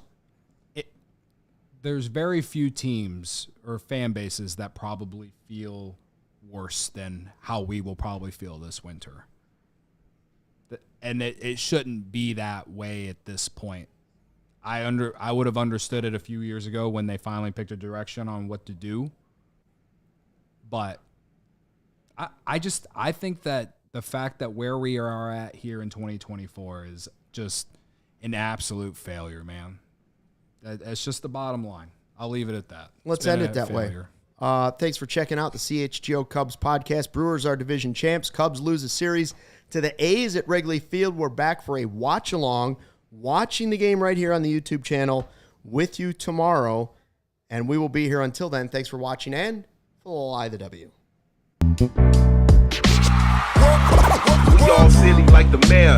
very few teams or fan bases that probably feel worse than how we will probably feel this winter. And it shouldn't be that way at this point. I would have understood it a few years ago when they finally picked a direction on what to do. But I think that the fact that where we are at here in 2024 is just an absolute failure, man. That's just the bottom line. I'll leave it at that. Let's end it that way. Thanks for checking out the CHGO Cubs podcast. Brewers are division champs. Cubs lose a series to the A's at Wrigley Field. We're back for a watch-along, watching the game right here on the YouTube channel with you tomorrow. And we will be here until then. Thanks for watching, and fly the W. We all silly like the mayor.